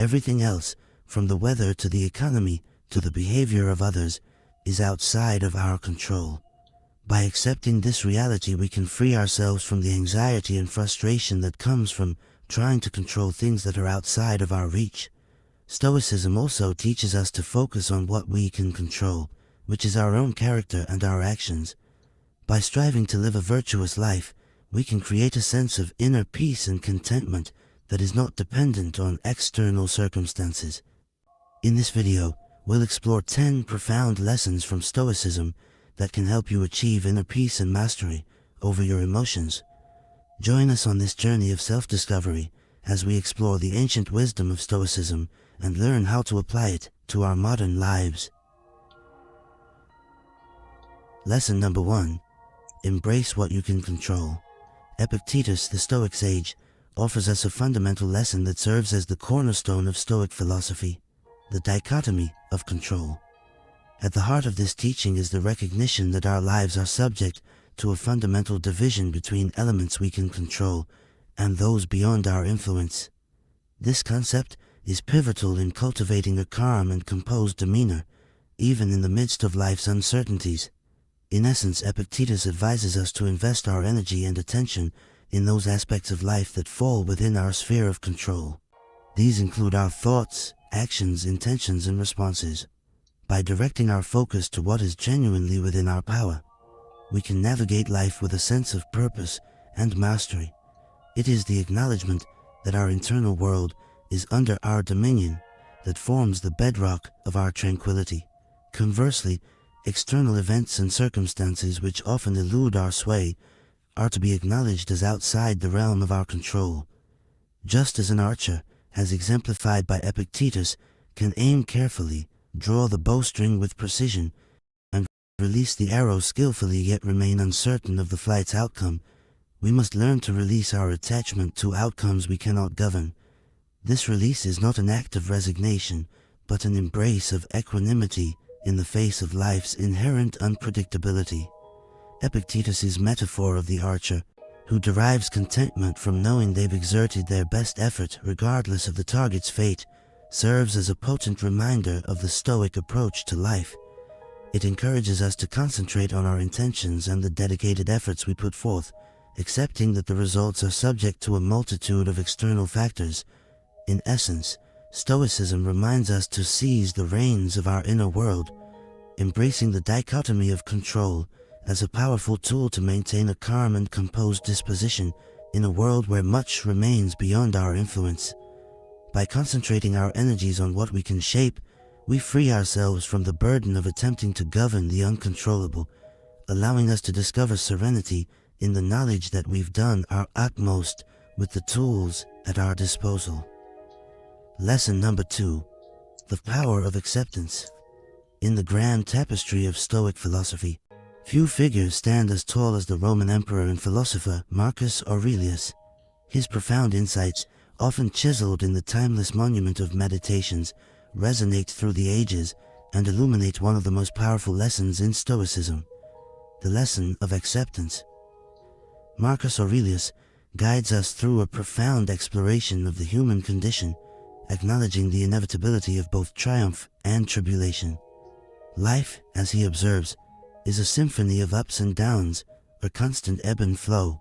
Everything else, from the weather to the economy to the behavior of others, is outside of our control. By accepting this reality, we can free ourselves from the anxiety and frustration that comes from trying to control things that are outside of our reach. Stoicism also teaches us to focus on what we can control, which is our own character and our actions. By striving to live a virtuous life, we can create a sense of inner peace and contentment that is not dependent on external circumstances. In this video, we'll explore 10 profound lessons from Stoicism that can help you achieve inner peace and mastery over your emotions. Join us on this journey of self-discovery as we explore the ancient wisdom of Stoicism and learn how to apply it to our modern lives. Lesson number 1. Embrace what you can control. Epictetus, the Stoic sage, offers us a fundamental lesson that serves as the cornerstone of Stoic philosophy: the dichotomy of control. At the heart of this teaching is the recognition that our lives are subject to a fundamental division between elements we can control and those beyond our influence. This concept is pivotal in cultivating a calm and composed demeanor, even in the midst of life's uncertainties. In essence, Epictetus advises us to invest our energy and attention in those aspects of life that fall within our sphere of control. These include our thoughts, actions, intentions, and responses. By directing our focus to what is genuinely within our power, we can navigate life with a sense of purpose and mastery. It is the acknowledgement that our internal world is under our dominion that forms the bedrock of our tranquility. Conversely, external events and circumstances which often elude our sway are to be acknowledged as outside the realm of our control. Just as an archer, as exemplified by Epictetus, can aim carefully, draw the bowstring with precision, and release the arrow skillfully yet remain uncertain of the flight's outcome, we must learn to release our attachment to outcomes we cannot govern. This release is not an act of resignation, but an embrace of equanimity in the face of life's inherent unpredictability. Epictetus's metaphor of the archer, who derives contentment from knowing they've exerted their best effort regardless of the target's fate, serves as a potent reminder of the Stoic approach to life. It encourages us to concentrate on our intentions and the dedicated efforts we put forth, accepting that the results are subject to a multitude of external factors. In essence, Stoicism reminds us to seize the reins of our inner world, embracing the dichotomy of control as a powerful tool to maintain a calm and composed disposition in a world where much remains beyond our influence. By concentrating our energies on what we can shape, we free ourselves from the burden of attempting to govern the uncontrollable, allowing us to discover serenity in the knowledge that we've done our utmost with the tools at our disposal. Lesson number 2. The power of acceptance. In the grand tapestry of Stoic philosophy, few figures stand as tall as the Roman emperor and philosopher Marcus Aurelius. His profound insights, often chiseled in the timeless monument of Meditations, resonate through the ages and illuminate one of the most powerful lessons in Stoicism: the lesson of acceptance. Marcus Aurelius guides us through a profound exploration of the human condition, acknowledging the inevitability of both triumph and tribulation. Life, as he observes, is a symphony of ups and downs, a constant ebb and flow.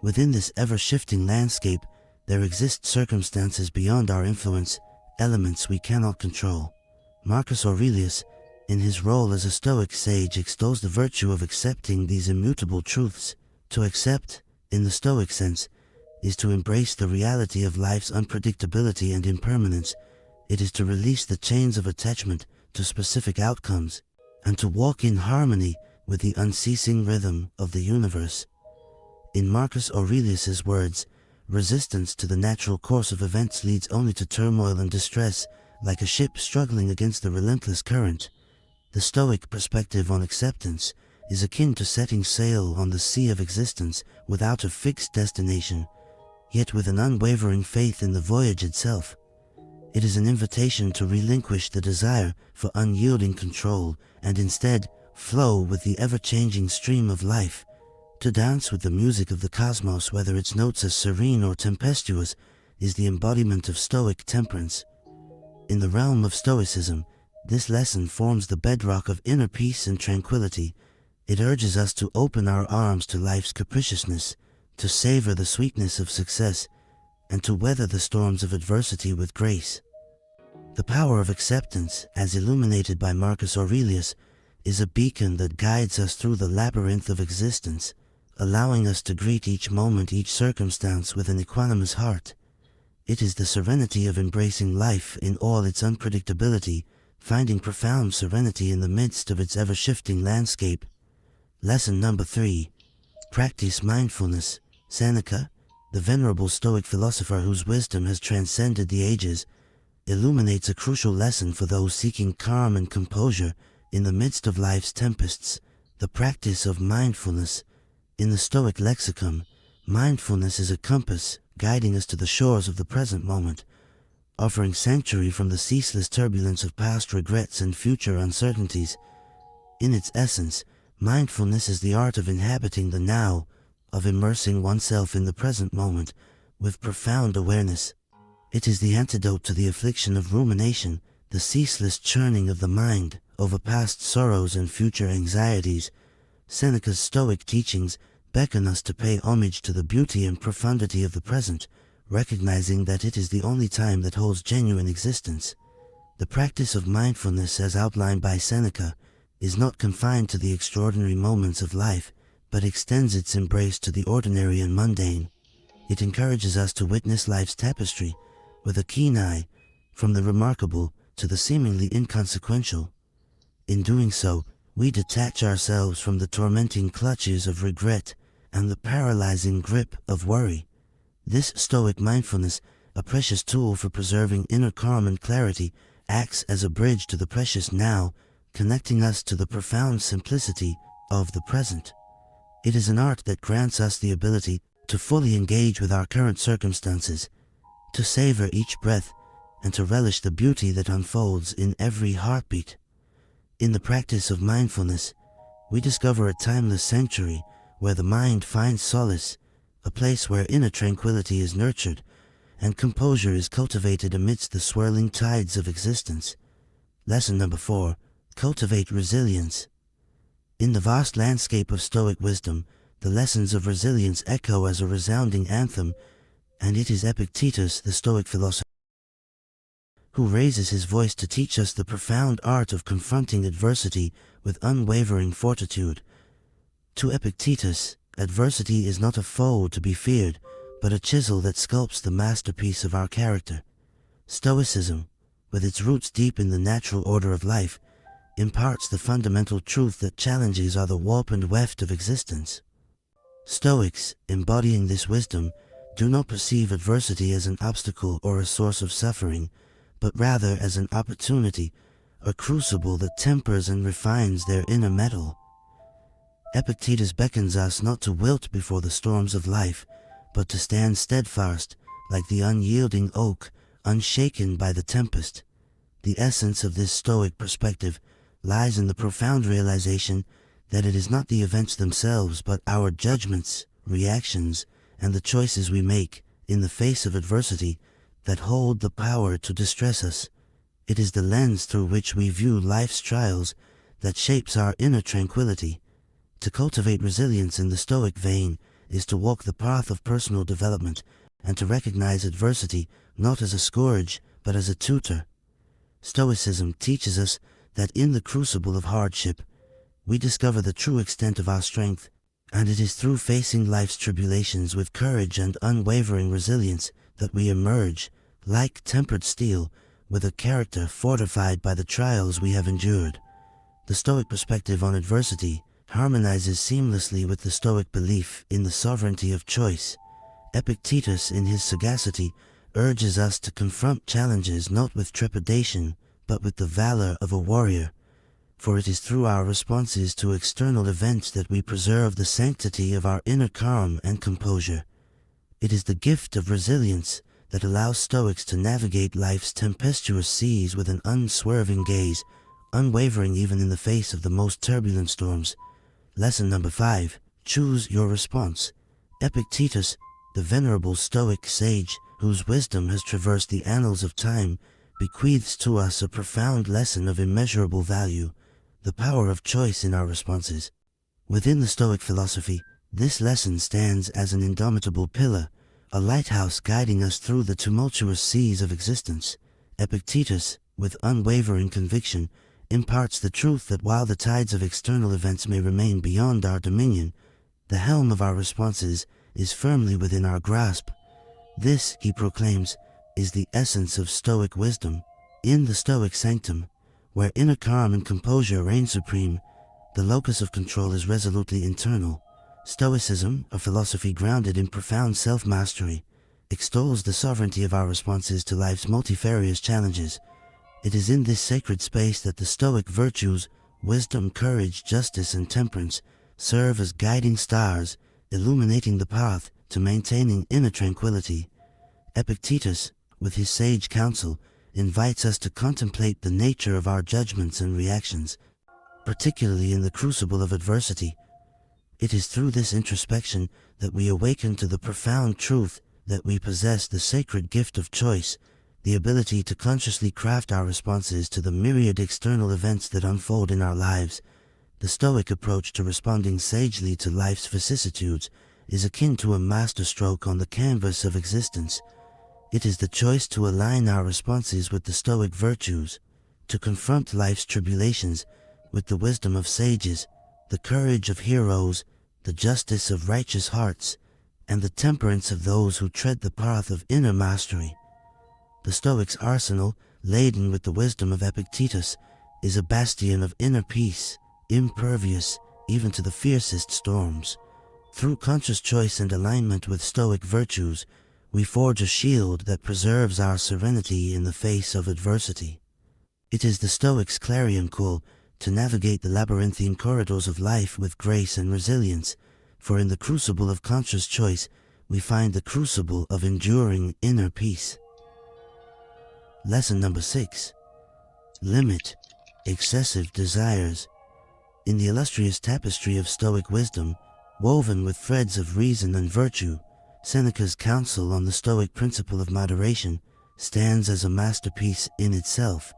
Within this ever-shifting landscape, there exist circumstances beyond our influence, elements we cannot control. Marcus Aurelius, in his role as a Stoic sage, extols the virtue of accepting these immutable truths. To accept, in the Stoic sense, is to embrace the reality of life's unpredictability and impermanence. It is to release the chains of attachment to specific outcomes and to walk in harmony with the unceasing rhythm of the universe. In Marcus Aurelius's words, resistance to the natural course of events leads only to turmoil and distress, like a ship struggling against the relentless current. The Stoic perspective on acceptance is akin to setting sail on the sea of existence without a fixed destination, yet with an unwavering faith in the voyage itself. It is an invitation to relinquish the desire for unyielding control and instead flow with the ever-changing stream of life. To dance with the music of the cosmos, whether its notes are serene or tempestuous, is the embodiment of Stoic temperance. In the realm of Stoicism, this lesson forms the bedrock of inner peace and tranquility. It urges us to open our arms to life's capriciousness, to savor the sweetness of success, and to weather the storms of adversity with grace. The power of acceptance, as illuminated by Marcus Aurelius, is a beacon that guides us through the labyrinth of existence, allowing us to greet each moment, each circumstance with an equanimous heart. It is the serenity of embracing life in all its unpredictability, finding profound serenity in the midst of its ever-shifting landscape. Lesson number 3. Practice mindfulness. Seneca, the venerable Stoic philosopher whose wisdom has transcended the ages, illuminates a crucial lesson for those seeking calm and composure in the midst of life's tempests: the practice of mindfulness. In the Stoic lexicon, mindfulness is a compass guiding us to the shores of the present moment, offering sanctuary from the ceaseless turbulence of past regrets and future uncertainties. In its essence, mindfulness is the art of inhabiting the now, of immersing oneself in the present moment with profound awareness. It is the antidote to the affliction of rumination, the ceaseless churning of the mind over past sorrows and future anxieties. Seneca's Stoic teachings beckon us to pay homage to the beauty and profundity of the present, recognizing that it is the only time that holds genuine existence. The practice of mindfulness, as outlined by Seneca, is not confined to the extraordinary moments of life, but extends its embrace to the ordinary and mundane. It encourages us to witness life's tapestry with a keen eye, from the remarkable to the seemingly inconsequential. In doing so, we detach ourselves from the tormenting clutches of regret and the paralyzing grip of worry. This Stoic mindfulness, a precious tool for preserving inner calm and clarity, acts as a bridge to the precious now, connecting us to the profound simplicity of the present. It is an art that grants us the ability to fully engage with our current circumstances, to savor each breath, and to relish the beauty that unfolds in every heartbeat. In the practice of mindfulness, we discover a timeless sanctuary where the mind finds solace, a place where inner tranquility is nurtured and composure is cultivated amidst the swirling tides of existence. Lesson number 4. Cultivate resilience. In the vast landscape of Stoic wisdom, the lessons of resilience echo as a resounding anthem, and it is Epictetus, the Stoic philosopher, who raises his voice to teach us the profound art of confronting adversity with unwavering fortitude. To Epictetus, adversity is not a foe to be feared, but a chisel that sculpts the masterpiece of our character. Stoicism, with its roots deep in the natural order of life, imparts the fundamental truth that challenges are the warp and weft of existence. Stoics, embodying this wisdom, do not perceive adversity as an obstacle or a source of suffering, but rather as an opportunity, a crucible that tempers and refines their inner metal. Epictetus beckons us not to wilt before the storms of life, but to stand steadfast, like the unyielding oak, unshaken by the tempest. The essence of this Stoic perspective lies in the profound realization that it is not the events themselves, but our judgments, reactions, and the choices we make in the face of adversity that hold the power to distress us. It is the lens through which we view life's trials that shapes our inner tranquility. To cultivate resilience in the Stoic vein is to walk the path of personal development and to recognize adversity not as a scourge, but as a tutor. Stoicism teaches us that in the crucible of hardship, we discover the true extent of our strength, and it is through facing life's tribulations with courage and unwavering resilience that we emerge, like tempered steel, with a character fortified by the trials we have endured. The Stoic perspective on adversity harmonizes seamlessly with the Stoic belief in the sovereignty of choice. Epictetus, in his sagacity, urges us to confront challenges not with trepidation, but with the valor of a warrior. For it is through our responses to external events that we preserve the sanctity of our inner calm and composure. It is the gift of resilience that allows Stoics to navigate life's tempestuous seas with an unswerving gaze, unwavering even in the face of the most turbulent storms. Lesson number 5. Choose your response. Epictetus, the venerable Stoic sage whose wisdom has traversed the annals of time, bequeaths to us a profound lesson of immeasurable value, the power of choice in our responses. Within the Stoic philosophy, this lesson stands as an indomitable pillar, a lighthouse guiding us through the tumultuous seas of existence. Epictetus, with unwavering conviction, imparts the truth that while the tides of external events may remain beyond our dominion, the helm of our responses is firmly within our grasp. This, he proclaims, is the essence of Stoic wisdom. In the Stoic sanctum, where inner calm and composure reign supreme, the locus of control is resolutely internal. Stoicism, a philosophy grounded in profound self-mastery, extols the sovereignty of our responses to life's multifarious challenges. It is in this sacred space that the Stoic virtues, wisdom, courage, justice, and temperance, serve as guiding stars, illuminating the path to maintaining inner tranquility. Epictetus, with his sage counsel, invites us to contemplate the nature of our judgments and reactions, particularly in the crucible of adversity. It is through this introspection that we awaken to the profound truth that we possess the sacred gift of choice, the ability to consciously craft our responses to the myriad external events that unfold in our lives. The Stoic approach to responding sagely to life's vicissitudes is akin to a masterstroke on the canvas of existence. It is the choice to align our responses with the Stoic virtues, to confront life's tribulations with the wisdom of sages, the courage of heroes, the justice of righteous hearts, and the temperance of those who tread the path of inner mastery. The Stoic's arsenal, laden with the wisdom of Epictetus, is a bastion of inner peace, impervious even to the fiercest storms. Through conscious choice and alignment with Stoic virtues, we forge a shield that preserves our serenity in the face of adversity. It is the Stoic's clarion call to navigate the labyrinthine corridors of life with grace and resilience, for in the crucible of conscious choice, we find the crucible of enduring inner peace. Lesson number 6. Limit excessive desires. In the illustrious tapestry of Stoic wisdom, woven with threads of reason and virtue, Seneca's counsel on the Stoic principle of moderation stands as a masterpiece in itself.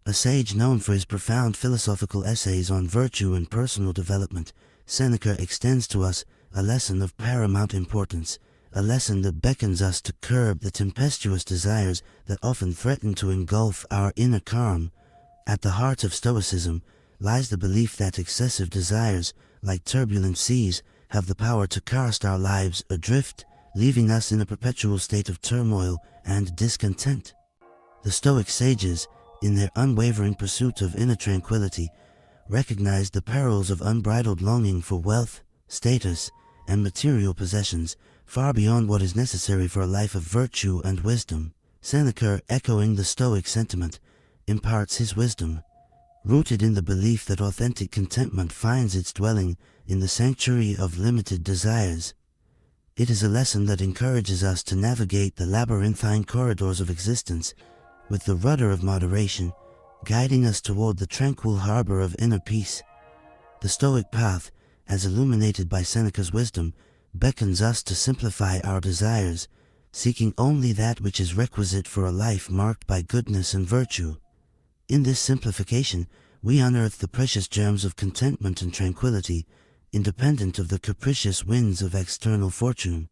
A sage known for his profound philosophical essays on virtue and personal development, Seneca extends to us a lesson of paramount importance, a lesson that beckons us to curb the tempestuous desires that often threaten to engulf our inner calm. At the heart of Stoicism lies the belief that excessive desires, like turbulent seas, have the power to cast our lives adrift, leaving us in a perpetual state of turmoil and discontent. The Stoic sages, in their unwavering pursuit of inner tranquility, recognized the perils of unbridled longing for wealth, status, and material possessions far beyond what is necessary for a life of virtue and wisdom. Seneca, echoing the Stoic sentiment, imparts his wisdom, rooted in the belief that authentic contentment finds its dwelling in the sanctuary of limited desires. It is a lesson that encourages us to navigate the labyrinthine corridors of existence with the rudder of moderation, guiding us toward the tranquil harbor of inner peace. The Stoic path, as illuminated by Seneca's wisdom, beckons us to simplify our desires, seeking only that which is requisite for a life marked by goodness and virtue. In this simplification, we unearth the precious germs of contentment and tranquility, independent of the capricious winds of external fortune.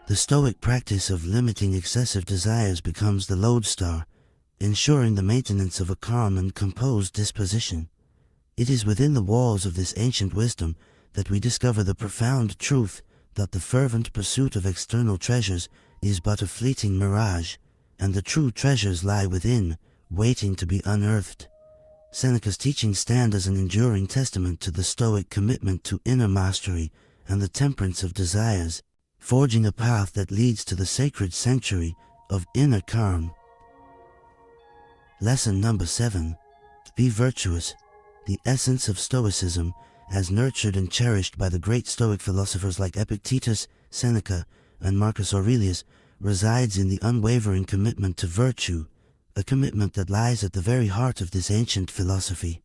The Stoic practice of limiting excessive desires becomes the lodestar, ensuring the maintenance of a calm and composed disposition. It is within the walls of this ancient wisdom that we discover the profound truth that the fervent pursuit of external treasures is but a fleeting mirage, and the true treasures lie within, waiting to be unearthed. Seneca's teachings stand as an enduring testament to the Stoic commitment to inner mastery and the temperance of desires, forging a path that leads to the sacred sanctuary of inner calm. Lesson number 7. Be virtuous. The essence of Stoicism, as nurtured and cherished by the great Stoic philosophers like Epictetus, Seneca, and Marcus Aurelius, resides in the unwavering commitment to virtue, a commitment that lies at the very heart of this ancient philosophy.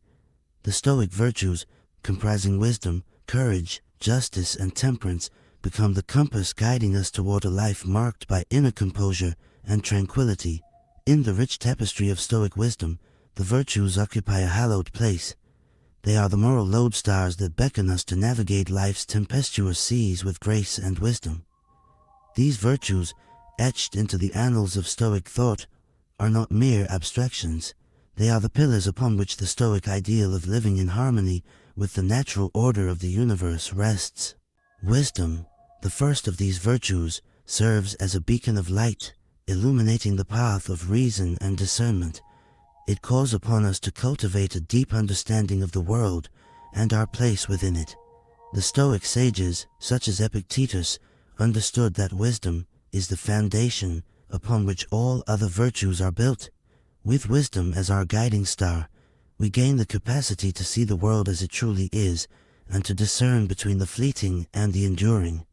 The Stoic virtues, comprising wisdom, courage, justice, and temperance, become the compass guiding us toward a life marked by inner composure and tranquility. In the rich tapestry of Stoic wisdom, the virtues occupy a hallowed place. They are the moral lodestars that beckon us to navigate life's tempestuous seas with grace and wisdom. These virtues, etched into the annals of Stoic thought, are not mere abstractions. They are the pillars upon which the Stoic ideal of living in harmony with the natural order of the universe rests. Wisdom, the first of these virtues, serves as a beacon of light, illuminating the path of reason and discernment. It calls upon us to cultivate a deep understanding of the world and our place within it. The Stoic sages, such as Epictetus, understood that wisdom is the foundation upon which all other virtues are built. With wisdom as our guiding star, we gain the capacity to see the world as it truly is and to discern between the fleeting and the enduring.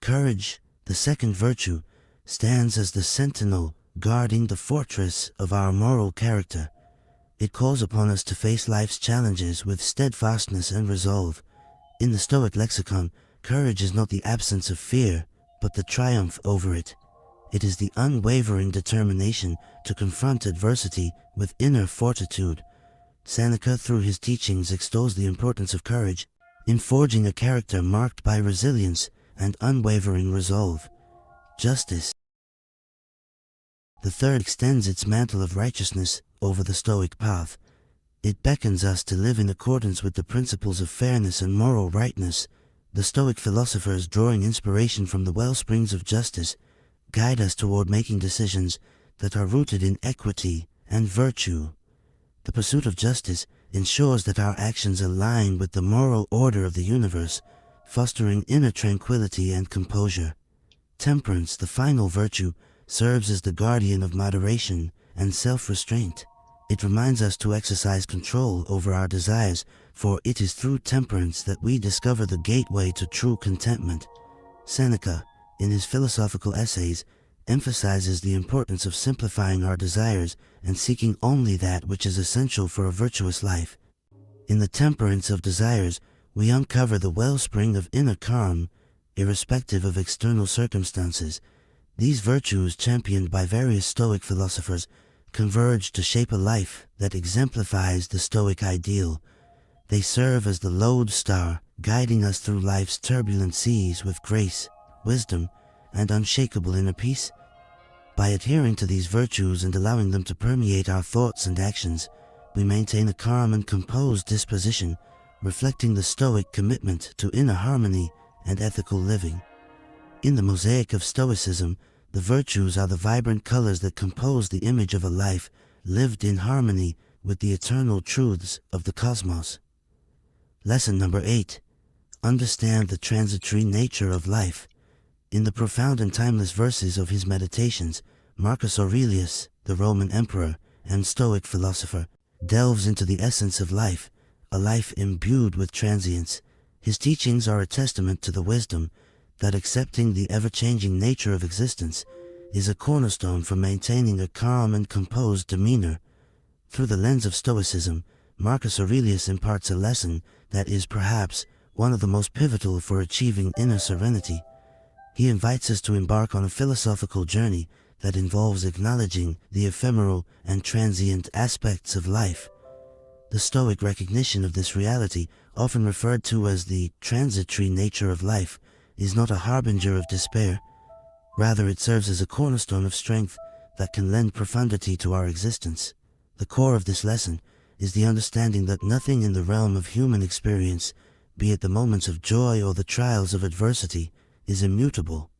Courage, the second virtue, stands as the sentinel guarding the fortress of our moral character. It calls upon us to face life's challenges with steadfastness and resolve. In the Stoic lexicon, courage is not the absence of fear, but the triumph over it. It is the unwavering determination to confront adversity with inner fortitude. Seneca, through his teachings, extols the importance of courage in forging a character marked by resilience and unwavering resolve. Justice, the third, extends its mantle of righteousness over the Stoic path. It beckons us to live in accordance with the principles of fairness and moral rightness. The Stoic philosophers, drawing inspiration from the wellsprings of justice, guide us toward making decisions that are rooted in equity and virtue. The pursuit of justice ensures that our actions align with the moral order of the universe, fostering inner tranquility and composure. Temperance, the final virtue, serves as the guardian of moderation and self-restraint. It reminds us to exercise control over our desires, for it is through temperance that we discover the gateway to true contentment. Seneca, in his philosophical essays, emphasizes the importance of simplifying our desires and seeking only that which is essential for a virtuous life. In the temperance of desires, we uncover the wellspring of inner calm, irrespective of external circumstances. These virtues, championed by various Stoic philosophers, converge to shape a life that exemplifies the Stoic ideal. They serve as the lodestar, guiding us through life's turbulent seas with grace, wisdom, and unshakable inner peace. By adhering to these virtues and allowing them to permeate our thoughts and actions, we maintain a calm and composed disposition, reflecting the Stoic commitment to inner harmony and ethical living. In the mosaic of Stoicism, the virtues are the vibrant colors that compose the image of a life lived in harmony with the eternal truths of the cosmos. Lesson number 8. Understand the transitory nature of life. In the profound and timeless verses of his meditations, Marcus Aurelius, the Roman emperor and Stoic philosopher, delves into the essence of life, a life imbued with transience. His teachings are a testament to the wisdom that accepting the ever-changing nature of existence is a cornerstone for maintaining a calm and composed demeanor. Through the lens of Stoicism, Marcus Aurelius imparts a lesson that is perhaps one of the most pivotal for achieving inner serenity. He invites us to embark on a philosophical journey that involves acknowledging the ephemeral and transient aspects of life. The Stoic recognition of this reality, often referred to as the transitory nature of life, is not a harbinger of despair. Rather, it serves as a cornerstone of strength that can lend profundity to our existence. The core of this lesson is the understanding that nothing in the realm of human experience, be it the moments of joy or the trials of adversity, is immutable.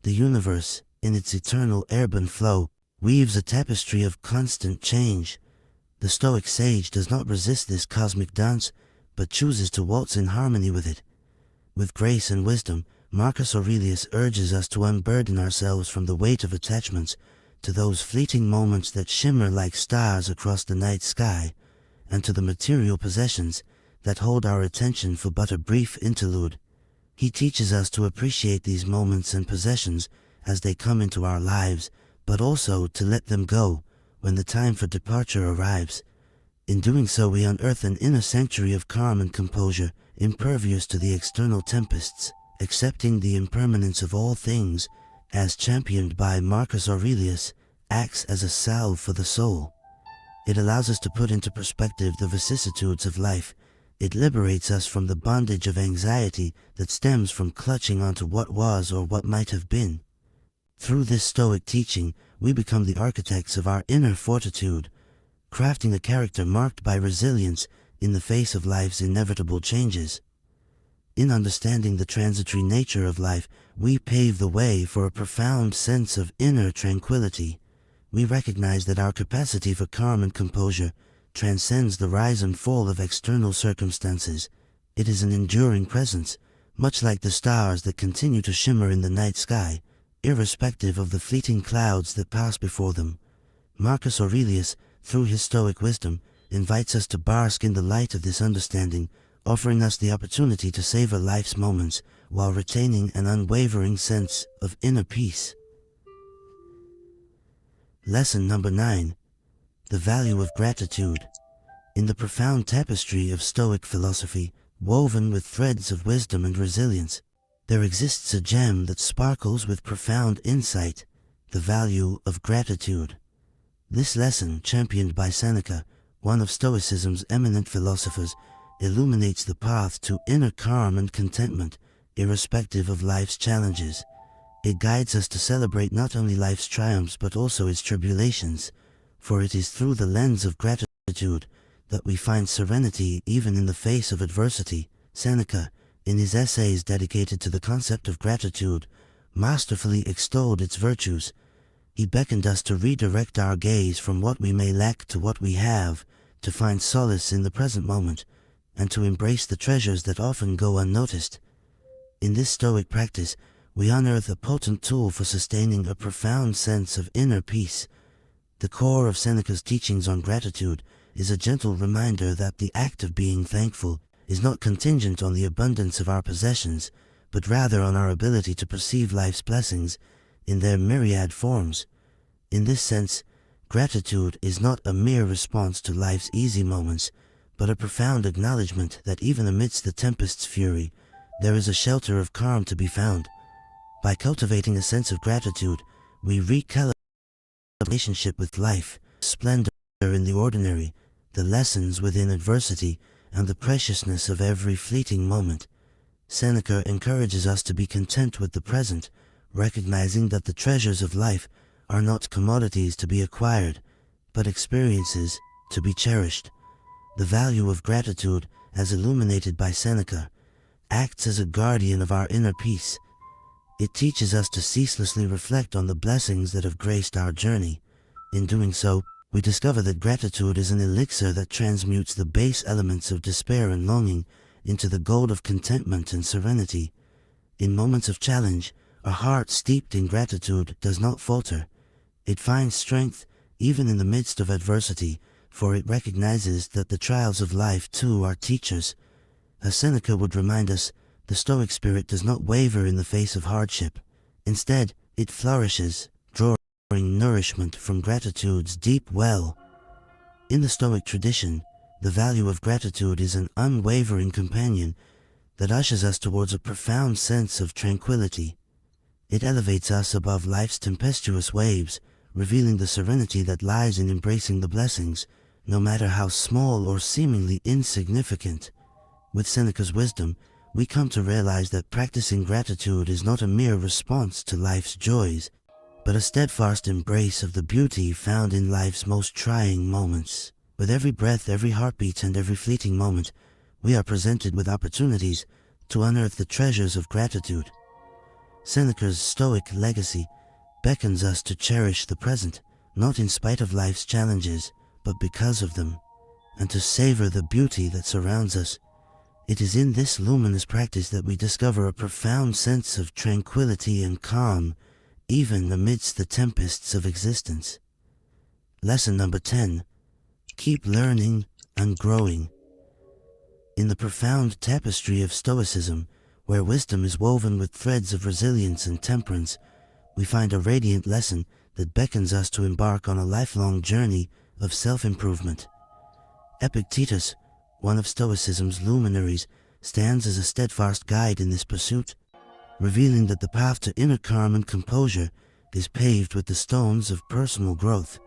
The universe, in its eternal ebb and flow, weaves a tapestry of constant change. The Stoic sage does not resist this cosmic dance, but chooses to waltz in harmony with it. With grace and wisdom, Marcus Aurelius urges us to unburden ourselves from the weight of attachments to those fleeting moments that shimmer like stars across the night sky, and to the material possessions that hold our attention for but a brief interlude. He teaches us to appreciate these moments and possessions as they come into our lives, but also to let them go when the time for departure arrives. In doing so, we unearth an inner sanctuary of calm and composure, impervious to the external tempests. Accepting the impermanence of all things, as championed by Marcus Aurelius, acts as a salve for the soul. It allows us to put into perspective the vicissitudes of life. It liberates us from the bondage of anxiety that stems from clutching onto what was or what might have been. Through this Stoic teaching, we become the architects of our inner fortitude, crafting a character marked by resilience in the face of life's inevitable changes. In understanding the transitory nature of life, we pave the way for a profound sense of inner tranquility. We recognize that our capacity for calm and composure transcends the rise and fall of external circumstances. It is an enduring presence, much like the stars that continue to shimmer in the night sky, irrespective of the fleeting clouds that pass before them. Marcus Aurelius, through his Stoic wisdom, invites us to bask in the light of this understanding, offering us the opportunity to savor life's moments while retaining an unwavering sense of inner peace. Lesson number 9. The value of gratitude. In the profound tapestry of Stoic philosophy, woven with threads of wisdom and resilience, there exists a gem that sparkles with profound insight, the value of gratitude. This lesson, championed by Seneca, one of Stoicism's eminent philosophers, illuminates the path to inner calm and contentment, irrespective of life's challenges. It guides us to celebrate not only life's triumphs but also its tribulations, for it is through the lens of gratitude that we find serenity even in the face of adversity. Seneca, in his essays dedicated to the concept of gratitude, masterfully extolled its virtues. He beckoned us to redirect our gaze from what we may lack to what we have, to find solace in the present moment, and to embrace the treasures that often go unnoticed. In this Stoic practice, we unearth a potent tool for sustaining a profound sense of inner peace. The core of Seneca's teachings on gratitude is a gentle reminder that the act of being thankful is not contingent on the abundance of our possessions, but rather on our ability to perceive life's blessings in their myriad forms. In this sense, gratitude is not a mere response to life's easy moments, but a profound acknowledgement that even amidst the tempest's fury, there is a shelter of calm to be found. By cultivating a sense of gratitude, we recalibrate our relationship with life, splendor in the ordinary, the lessons within adversity, and the preciousness of every fleeting moment. Seneca encourages us to be content with the present, recognizing that the treasures of life are not commodities to be acquired, but experiences to be cherished. The value of gratitude, as illuminated by Seneca, acts as a guardian of our inner peace. It teaches us to ceaselessly reflect on the blessings that have graced our journey. In doing so, we discover that gratitude is an elixir that transmutes the base elements of despair and longing into the gold of contentment and serenity. In moments of challenge, a heart steeped in gratitude does not falter. It finds strength even in the midst of adversity, for it recognizes that the trials of life too are teachers. As Seneca would remind us, the Stoic spirit does not waver in the face of hardship. Instead, it flourishes, drawing nourishment from gratitude's deep well. In the Stoic tradition, the value of gratitude is an unwavering companion that ushers us towards a profound sense of tranquility. It elevates us above life's tempestuous waves, revealing the serenity that lies in embracing the blessings, no matter how small or seemingly insignificant. With Seneca's wisdom, we come to realize that practicing gratitude is not a mere response to life's joys, but a steadfast embrace of the beauty found in life's most trying moments. With every breath, every heartbeat, and every fleeting moment, we are presented with opportunities to unearth the treasures of gratitude. Seneca's Stoic legacy beckons us to cherish the present, not in spite of life's challenges, but because of them, and to savor the beauty that surrounds us. It is in this luminous practice that we discover a profound sense of tranquility and calm, even amidst the tempests of existence. Lesson number 10. Keep learning and growing. In the profound tapestry of Stoicism, where wisdom is woven with threads of resilience and temperance, we find a radiant lesson that beckons us to embark on a lifelong journey of self-improvement. Epictetus, one of Stoicism's luminaries, stands as a steadfast guide in this pursuit, revealing that the path to inner calm and composure is paved with the stones of personal growth.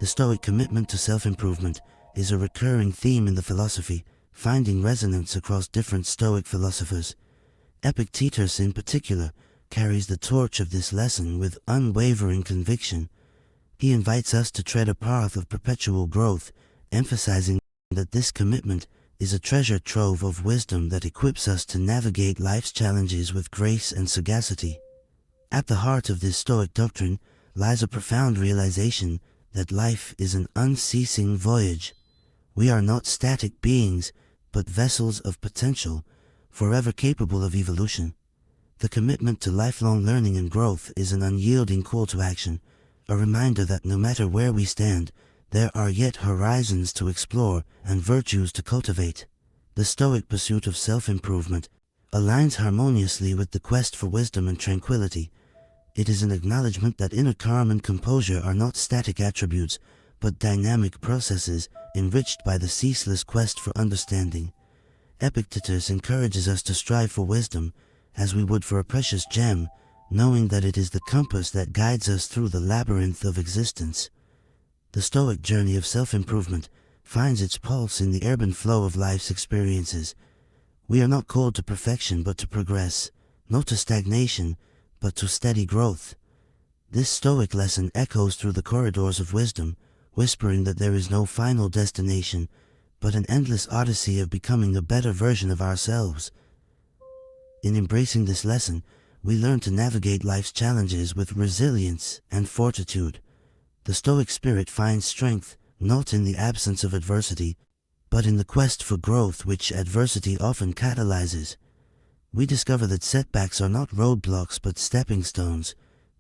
The Stoic commitment to self-improvement is a recurring theme in the philosophy, finding resonance across different Stoic philosophers. Epictetus in particular carries the torch of this lesson with unwavering conviction. He invites us to tread a path of perpetual growth, emphasizing that this commitment is a treasure trove of wisdom that equips us to navigate life's challenges with grace and sagacity. At the heart of this Stoic doctrine lies a profound realization that life is an unceasing voyage. We are not static beings, but vessels of potential, forever capable of evolution. The commitment to lifelong learning and growth is an unyielding call to action, a reminder that no matter where we stand, there are yet horizons to explore and virtues to cultivate. The Stoic pursuit of self-improvement aligns harmoniously with the quest for wisdom and tranquility. It is an acknowledgement that inner calm and composure are not static attributes, but dynamic processes enriched by the ceaseless quest for understanding. Epictetus encourages us to strive for wisdom, as we would for a precious gem, knowing that it is the compass that guides us through the labyrinth of existence. The Stoic journey of self-improvement finds its pulse in the ebb and flow of life's experiences. We are not called to perfection but to progress, not to stagnation, but to steady growth. This Stoic lesson echoes through the corridors of wisdom, whispering that there is no final destination, but an endless odyssey of becoming a better version of ourselves. In embracing this lesson, we learn to navigate life's challenges with resilience and fortitude. The Stoic spirit finds strength not in the absence of adversity, but in the quest for growth which adversity often catalyzes. We discover that setbacks are not roadblocks but stepping stones,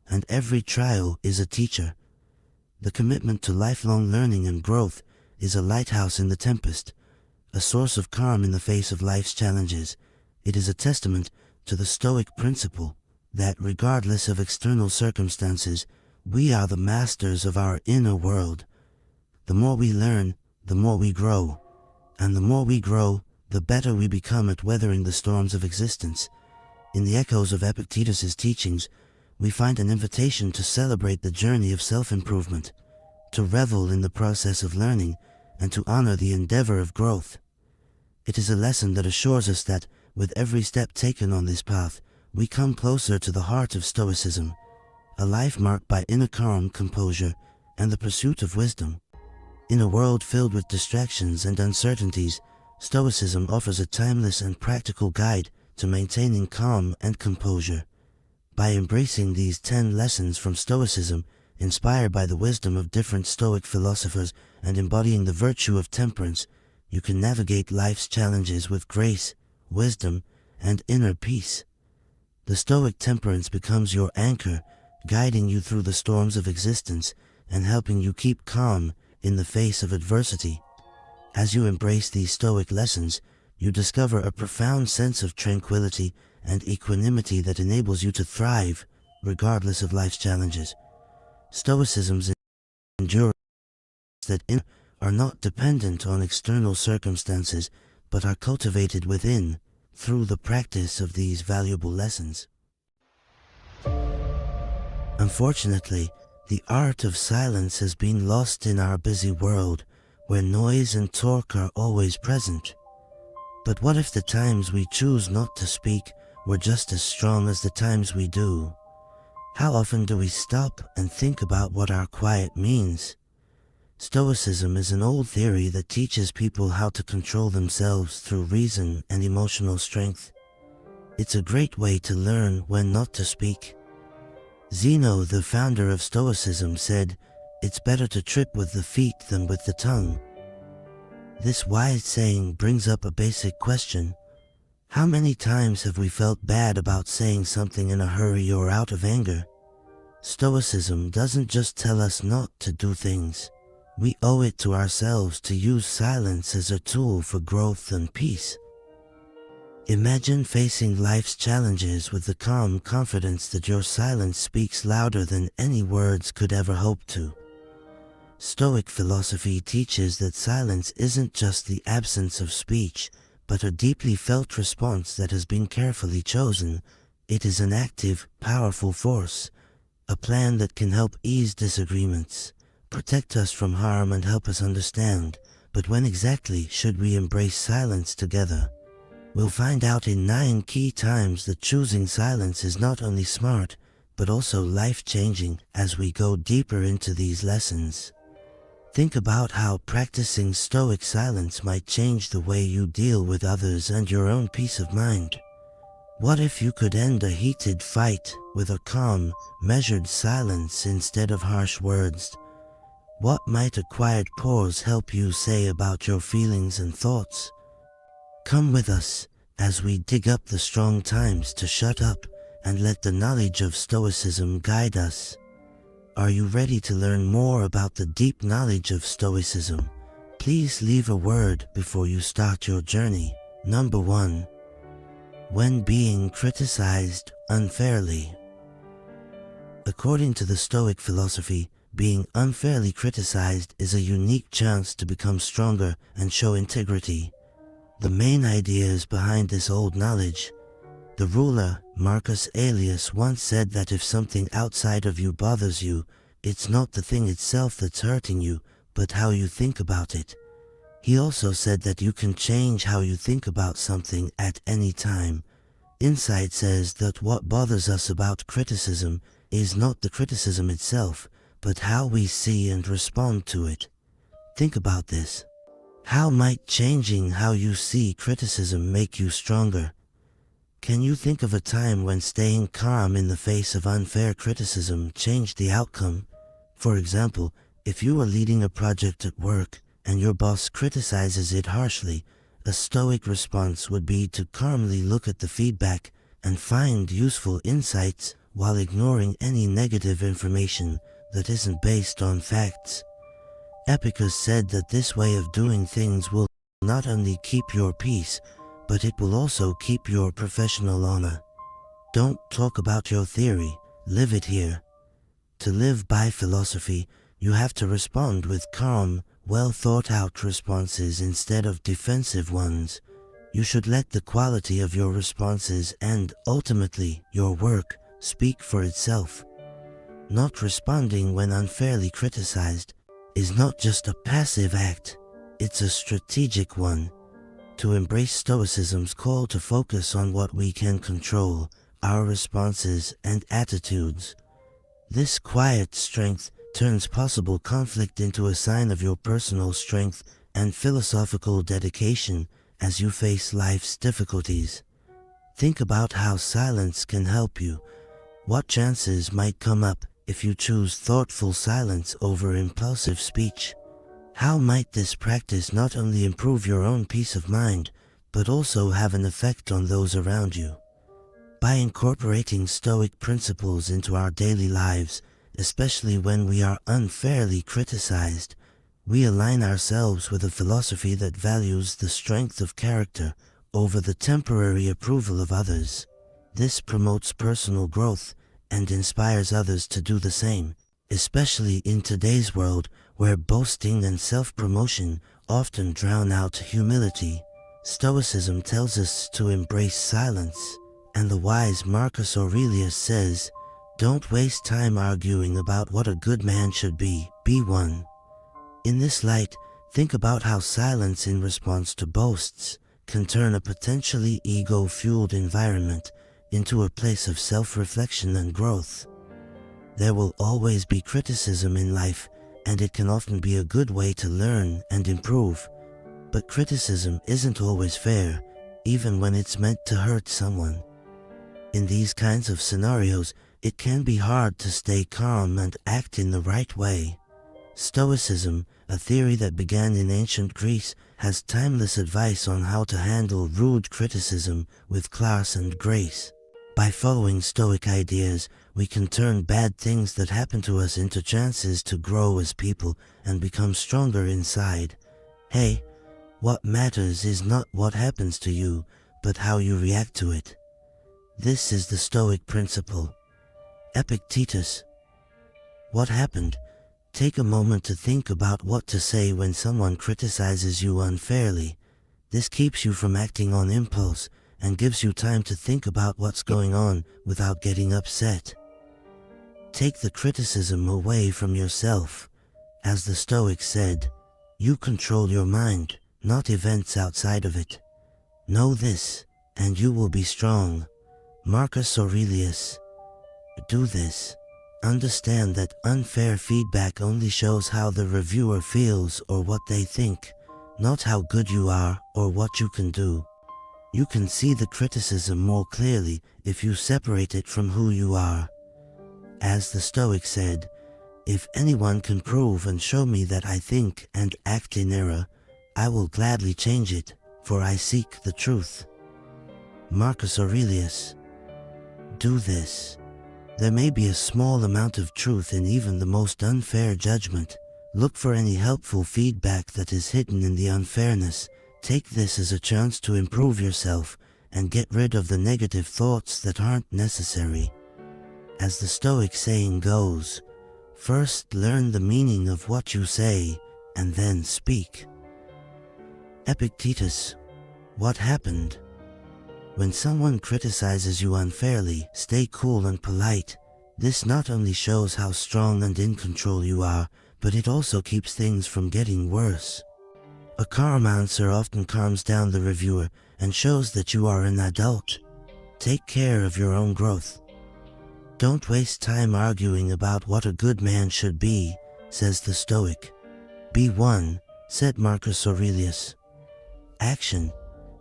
and every trial is a teacher. The commitment to lifelong learning and growth is a lighthouse in the tempest, a source of calm in the face of life's challenges. It is a testament to the Stoic principle that regardless of external circumstances, we are the masters of our inner world. The more we learn, the more we grow, and the more we grow, the better we become at weathering the storms of existence. In the echoes of Epictetus's teachings, we find an invitation to celebrate the journey of self-improvement, to revel in the process of learning, and to honor the endeavor of growth. It is a lesson that assures us that, with every step taken on this path, we come closer to the heart of Stoicism, a life marked by inner calm, composure, and the pursuit of wisdom. In a world filled with distractions and uncertainties, Stoicism offers a timeless and practical guide to maintaining calm and composure. By embracing these 10 lessons from Stoicism, inspired by the wisdom of different Stoic philosophers and embodying the virtue of temperance, you can navigate life's challenges with grace, wisdom, and inner peace. The Stoic temperance becomes your anchor, guiding you through the storms of existence and helping you keep calm in the face of adversity. As you embrace these Stoic lessons, you discover a profound sense of tranquility and equanimity that enables you to thrive regardless of life's challenges. Stoicism's endurance that are not dependent on external circumstances, but are cultivated within through the practice of these valuable lessons. Unfortunately, the art of silence has been lost in our busy world, where noise and talk are always present. But what if the times we choose not to speak were just as strong as the times we do? How often do we stop and think about what our quiet means? Stoicism is an old theory that teaches people how to control themselves through reason and emotional strength. It's a great way to learn when not to speak. Zeno, the founder of Stoicism, said, "It's better to trip with the feet than with the tongue." This wise saying brings up a basic question. How many times have we felt bad about saying something in a hurry or out of anger? Stoicism doesn't just tell us not to do things. We owe it to ourselves to use silence as a tool for growth and peace. Imagine facing life's challenges with the calm confidence that your silence speaks louder than any words could ever hope to. Stoic philosophy teaches that silence isn't just the absence of speech, but a deeply felt response that has been carefully chosen. It is an active, powerful force, a plan that can help ease disagreements, protect us from harm and help us understand. But when exactly should we embrace silence together? We'll find out in 9 key times that choosing silence is not only smart, but also life-changing as we go deeper into these lessons. Think about how practicing Stoic silence might change the way you deal with others and your own peace of mind. What if you could end a heated fight with a calm, measured silence instead of harsh words? What might a quiet pause help you say about your feelings and thoughts? Come with us as we dig up the strong times to shut up and let the knowledge of Stoicism guide us. Are you ready to learn more about the deep knowledge of Stoicism? Please leave a word before you start your journey. Number 1. When being criticized unfairly. According to the Stoic philosophy, being unfairly criticized is a unique chance to become stronger and show integrity. The main ideas behind this old knowledge. The ruler, Marcus Aurelius, once said that if something outside of you bothers you, it's not the thing itself that's hurting you, but how you think about it. He also said that you can change how you think about something at any time. Insight says that what bothers us about criticism is not the criticism itself, but how we see and respond to it. Think about this. How might changing how you see criticism make you stronger? Can you think of a time when staying calm in the face of unfair criticism changed the outcome? For example, if you are leading a project at work and your boss criticizes it harshly, a Stoic response would be to calmly look at the feedback and find useful insights while ignoring any negative information that isn't based on facts. Epicurus said that this way of doing things will not only keep your peace, but it will also keep your professional honor. Don't talk about your theory, live it here. To live by philosophy, you have to respond with calm, well-thought-out responses instead of defensive ones. You should let the quality of your responses and, ultimately, your work speak for itself. Not responding when unfairly criticized is not just a passive act, it's a strategic one. To embrace Stoicism's call to focus on what we can control, our responses and attitudes. This quiet strength turns possible conflict into a sign of your personal strength and philosophical dedication as you face life's difficulties. Think about how silence can help you. What chances might come up if you choose thoughtful silence over impulsive speech? How might this practice not only improve your own peace of mind, but also have an effect on those around you? By incorporating Stoic principles into our daily lives, especially when we are unfairly criticized, we align ourselves with a philosophy that values the strength of character over the temporary approval of others. This promotes personal growth and inspires others to do the same, especially in today's world where boasting and self-promotion often drown out humility. Stoicism tells us to embrace silence, and the wise Marcus Aurelius says, "Don't waste time arguing about what a good man should be one." In this light, think about how silence in response to boasts can turn a potentially ego-fueled environment into a place of self-reflection and growth. There will always be criticism in life, and it can often be a good way to learn and improve. But criticism isn't always fair, even when it's meant to hurt someone. In these kinds of scenarios, it can be hard to stay calm and act in the right way. Stoicism, a theory that began in ancient Greece, has timeless advice on how to handle rude criticism with class and grace. By following Stoic ideas, we can turn bad things that happen to us into chances to grow as people and become stronger inside. Hey, what matters is not what happens to you, but how you react to it. This is the Stoic principle. Epictetus. What happened? Take a moment to think about what to say when someone criticizes you unfairly. This keeps you from acting on impulse and gives you time to think about what's going on without getting upset. Take the criticism away from yourself. As the Stoics said, you control your mind, not events outside of it. Know this, and you will be strong. Marcus Aurelius. Do this. Understand that unfair feedback only shows how the reviewer feels or what they think, not how good you are or what you can do. You can see the criticism more clearly if you separate it from who you are. As the Stoic said, if anyone can prove and show me that I think and act in error, I will gladly change it, for I seek the truth. Marcus Aurelius. Do this. There may be a small amount of truth in even the most unfair judgment. Look for any helpful feedback that is hidden in the unfairness. Take this as a chance to improve yourself and get rid of the negative thoughts that aren't necessary. As the Stoic saying goes, first learn the meaning of what you say and then speak. Epictetus. What happened? When someone criticizes you unfairly, stay cool and polite. This not only shows how strong and in control you are, but it also keeps things from getting worse. A calm answer often calms down the reviewer and shows that you are an adult. Take care of your own growth. Don't waste time arguing about what a good man should be, says the Stoic. Be one, said Marcus Aurelius. Action.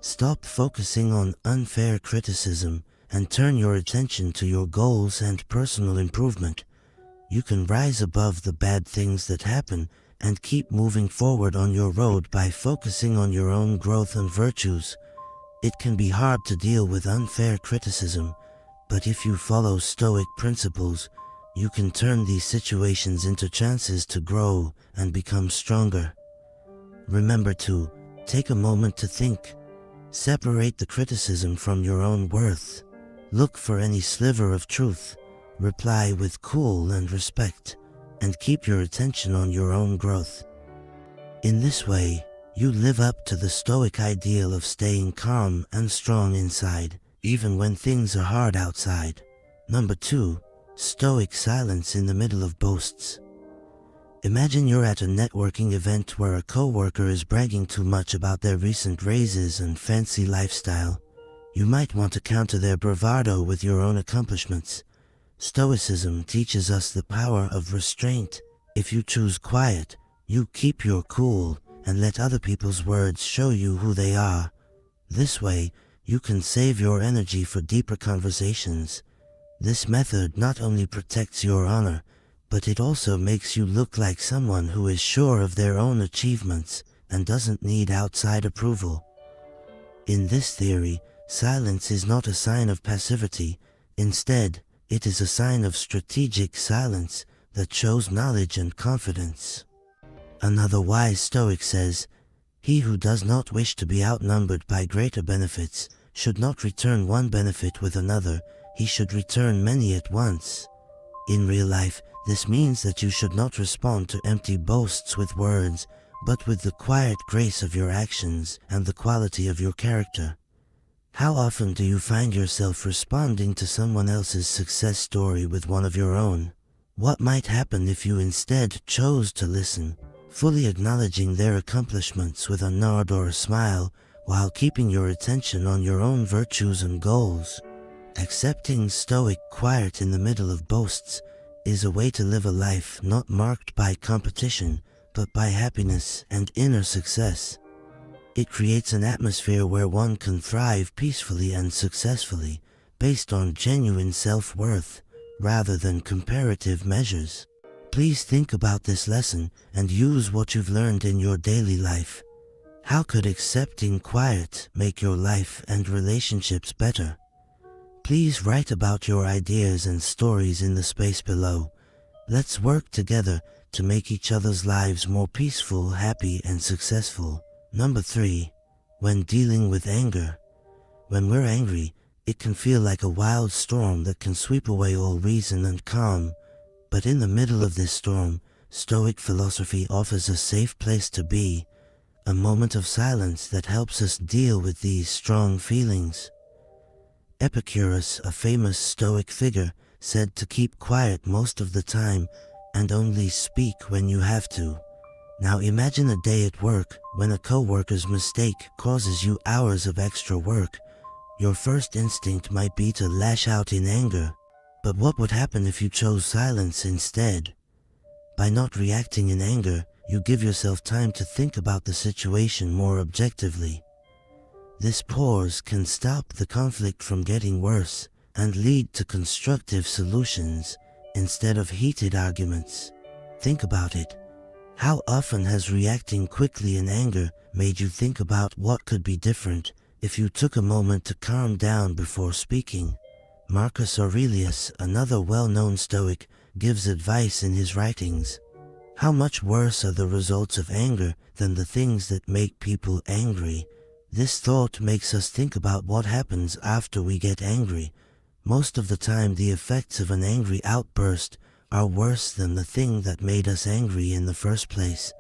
Stop focusing on unfair criticism and turn your attention to your goals and personal improvement. You can rise above the bad things that happen and keep moving forward on your road by focusing on your own growth and virtues. It can be hard to deal with unfair criticism, but if you follow Stoic principles, you can turn these situations into chances to grow and become stronger. Remember to take a moment to think. Separate the criticism from your own worth. Look for any sliver of truth. Reply with cool and respect, and keep your attention on your own growth. In this way, you live up to the Stoic ideal of staying calm and strong inside, even when things are hard outside. Number 2. Stoic silence in the middle of boasts. Imagine you're at a networking event where a coworker is bragging too much about their recent raises and fancy lifestyle. You might want to counter their bravado with your own accomplishments. Stoicism teaches us the power of restraint. If you choose quiet, you keep your cool and let other people's words show you who they are. This way, you can save your energy for deeper conversations. This method not only protects your honor, but it also makes you look like someone who is sure of their own achievements and doesn't need outside approval. In this theory, silence is not a sign of passivity. Instead, it is a sign of strategic silence that shows knowledge and confidence. Another wise Stoic says, "He who does not wish to be outnumbered by greater benefits should not return one benefit with another, he should return many at once." In real life, this means that you should not respond to empty boasts with words, but with the quiet grace of your actions and the quality of your character. How often do you find yourself responding to someone else's success story with one of your own? What might happen if you instead chose to listen, fully acknowledging their accomplishments with a nod or a smile, while keeping your attention on your own virtues and goals? Accepting Stoic quiet in the middle of boasts is a way to live a life not marked by competition, but by happiness and inner success. It creates an atmosphere where one can thrive peacefully and successfully, based on genuine self-worth, rather than comparative measures. Please think about this lesson and use what you've learned in your daily life. How could accepting quiet make your life and relationships better? Please write about your ideas and stories in the space below. Let's work together to make each other's lives more peaceful, happy, and successful. Number 3. When dealing with anger. When we're angry, it can feel like a wild storm that can sweep away all reason and calm. But in the middle of this storm, Stoic philosophy offers a safe place to be, a moment of silence that helps us deal with these strong feelings. Epicurus, a famous Stoic figure, said to keep quiet most of the time and only speak when you have to. Now imagine a day at work when a co-worker's mistake causes you hours of extra work. Your first instinct might be to lash out in anger. But what would happen if you chose silence instead? By not reacting in anger, you give yourself time to think about the situation more objectively. This pause can stop the conflict from getting worse and lead to constructive solutions instead of heated arguments. Think about it. How often has reacting quickly in anger made you think about what could be different if you took a moment to calm down before speaking? Marcus Aurelius, another well-known Stoic, gives advice in his writings. How much worse are the results of anger than the things that make people angry? This thought makes us think about what happens after we get angry. Most of the time, the effects of an angry outburst are worse than the thing that made us angry in the first place.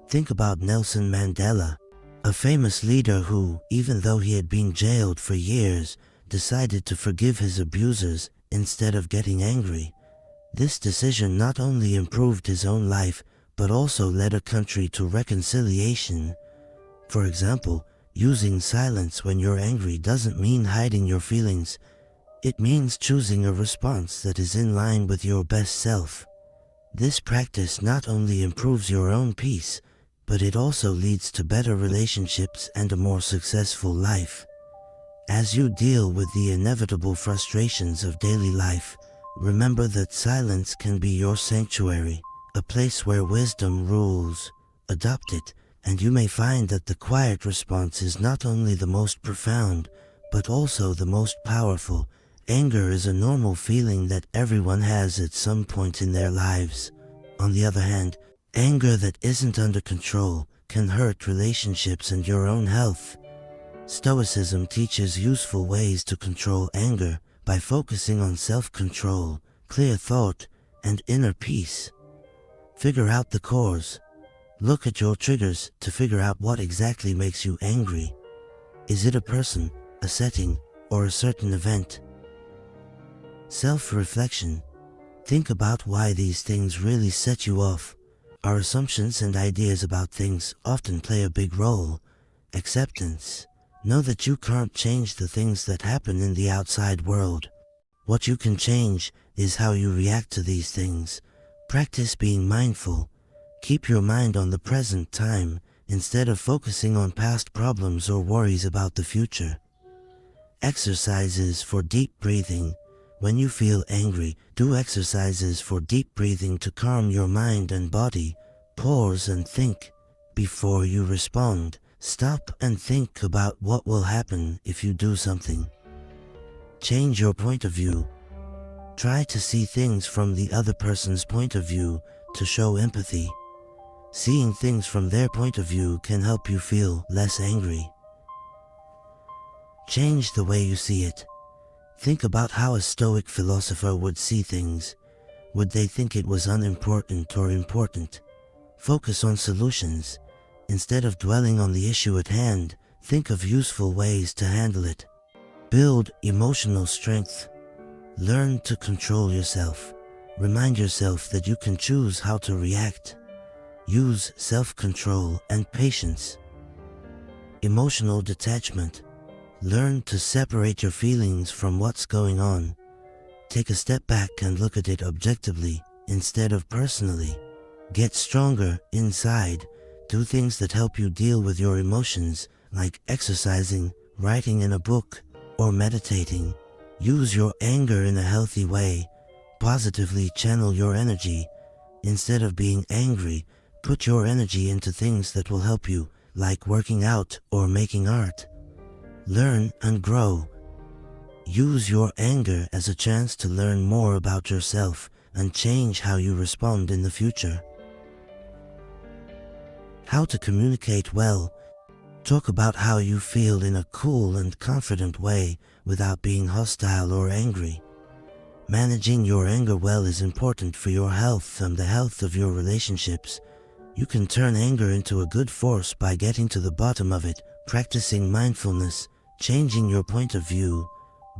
Think about Nelson Mandela, a famous leader who, even though he had been jailed for years, decided to forgive his abusers instead of getting angry. This decision not only improved his own life, but also led a country to reconciliation. For example, using silence when you're angry doesn't mean hiding your feelings. It means choosing a response that is in line with your best self. This practice not only improves your own peace, but it also leads to better relationships and a more successful life. As you deal with the inevitable frustrations of daily life, remember that silence can be your sanctuary, a place where wisdom rules. Adopt it, and you may find that the quiet response is not only the most profound, but also the most powerful. Anger is a normal feeling that everyone has at some point in their lives. On the other hand, anger that isn't under control can hurt relationships and your own health. Stoicism teaches useful ways to control anger by focusing on self-control, clear thought, and inner peace. Figure out the cause. Look at your triggers to figure out what exactly makes you angry. Is it a person, a setting, or a certain event? Self-reflection. Think about why these things really set you off. Our assumptions and ideas about things often play a big role. Acceptance. Know that you can't change the things that happen in the outside world. What you can change is how you react to these things. Practice being mindful. Keep your mind on the present time instead of focusing on past problems or worries about the future. Exercises for deep breathing. When you feel angry, do exercises for deep breathing to calm your mind and body. Pause and think before you respond. Stop and think about what will happen if you do something. Change your point of view. Try to see things from the other person's point of view to show empathy. Seeing things from their point of view can help you feel less angry. Change the way you see it. Think about how a Stoic philosopher would see things. Would they think it was unimportant or important? Focus on solutions. Instead of dwelling on the issue at hand, think of useful ways to handle it. Build emotional strength. Learn to control yourself. Remind yourself that you can choose how to react. Use self-control and patience. Emotional detachment. Learn to separate your feelings from what's going on. Take a step back and look at it objectively instead of personally. Get stronger inside. Do things that help you deal with your emotions, like exercising, writing in a book, or meditating. Use your anger in a healthy way. Positively channel your energy. Instead of being angry, put your energy into things that will help you, like working out or making art. Learn and grow. Use your anger as a chance to learn more about yourself and change how you respond in the future. How to communicate well. Talk about how you feel in a cool and confident way without being hostile or angry. Managing your anger well is important for your health and the health of your relationships. You can turn anger into a good force by getting to the bottom of it, practicing mindfulness, changing your point of view,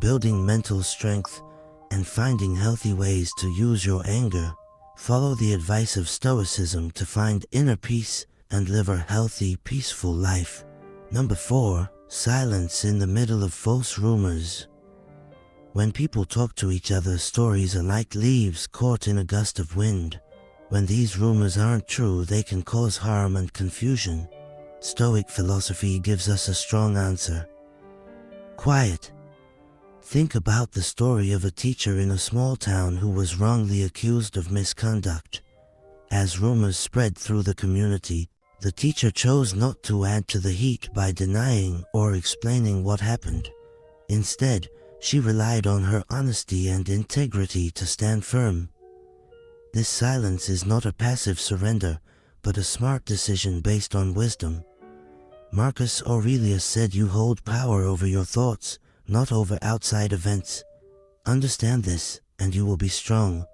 building mental strength, and finding healthy ways to use your anger. Follow the advice of Stoicism to find inner peace and live a healthy, peaceful life. Number 4. Silence in the middle of false rumors. When people talk to each other, stories are like leaves caught in a gust of wind. When these rumors aren't true, they can cause harm and confusion. Stoic philosophy gives us a strong answer. Quiet. Think about the story of a teacher in a small town who was wrongly accused of misconduct. As rumors spread through the community, the teacher chose not to add to the heat by denying or explaining what happened. Instead, she relied on her honesty and integrity to stand firm. This silence is not a passive surrender, but a smart decision based on wisdom. Marcus Aurelius said, "You hold power over your thoughts, not over outside events. Understand this, and you will be strong."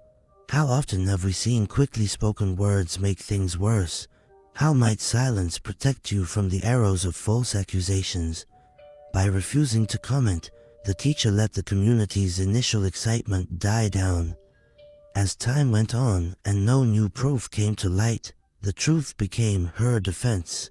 How often have we seen quickly spoken words make things worse? How might silence protect you from the arrows of false accusations? By refusing to comment, the teacher let the community's initial excitement die down. As time went on and no new proof came to light, the truth became her defense.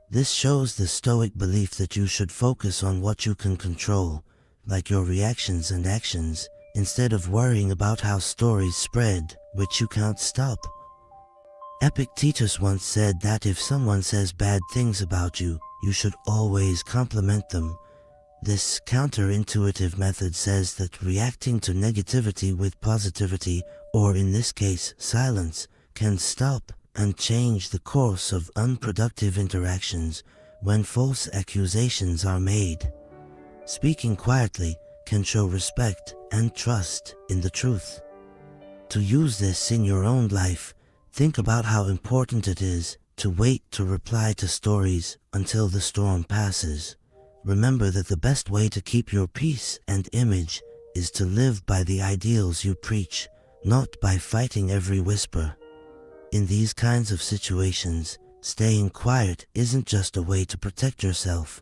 This shows the Stoic belief that you should focus on what you can control, like your reactions and actions, instead of worrying about how stories spread, which you can't stop. Epictetus once said that if someone says bad things about you, you should always compliment them. This counterintuitive method says that reacting to negativity with positivity, or in this case, silence, can stop and change the course of unproductive interactions when false accusations are made. Speaking quietly can show respect and trust in the truth. To use this in your own life, think about how important it is to wait to reply to stories until the storm passes. Remember that the best way to keep your peace and image is to live by the ideals you preach, not by fighting every whisper. In these kinds of situations, staying quiet isn't just a way to protect yourself.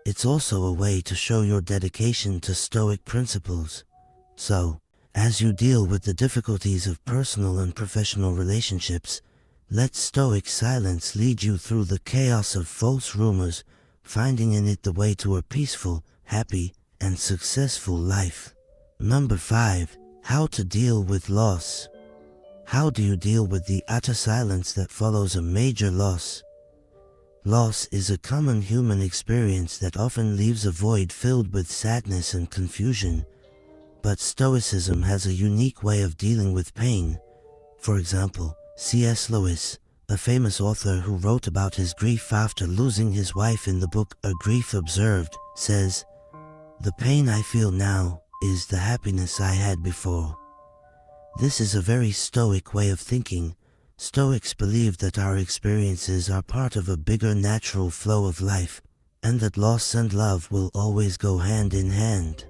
It's also a way to show your dedication to Stoic principles. So, as you deal with the difficulties of personal and professional relationships, let Stoic silence lead you through the chaos of false rumors, finding in it the way to a peaceful, happy, and successful life. Number 5. How to deal with loss. How do you deal with the utter silence that follows a major loss? Loss is a common human experience that often leaves a void filled with sadness and confusion. But Stoicism has a unique way of dealing with pain. For example, C.S. Lewis, a famous author who wrote about his grief after losing his wife in the book A Grief Observed, says, "The pain I feel now is the happiness I had before." This is a very Stoic way of thinking. Stoics believe that our experiences are part of a bigger natural flow of life, and that loss and love will always go hand in hand.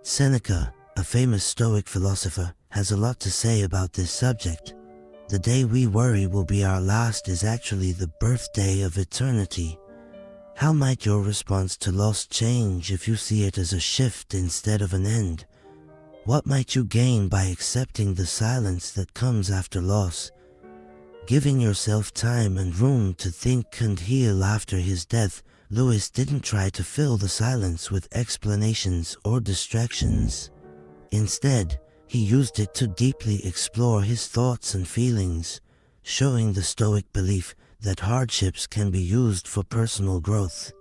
Seneca, a famous Stoic philosopher, has a lot to say about this subject. The day we worry will be our last is actually the birthday of eternity. How might your response to loss change if you see it as a shift instead of an end? What might you gain by accepting the silence that comes after loss? Giving yourself time and room to think and heal after his death, Lewis didn't try to fill the silence with explanations or distractions. Instead, he used it to deeply explore his thoughts and feelings, showing the Stoic belief that hardships can be used for personal growth.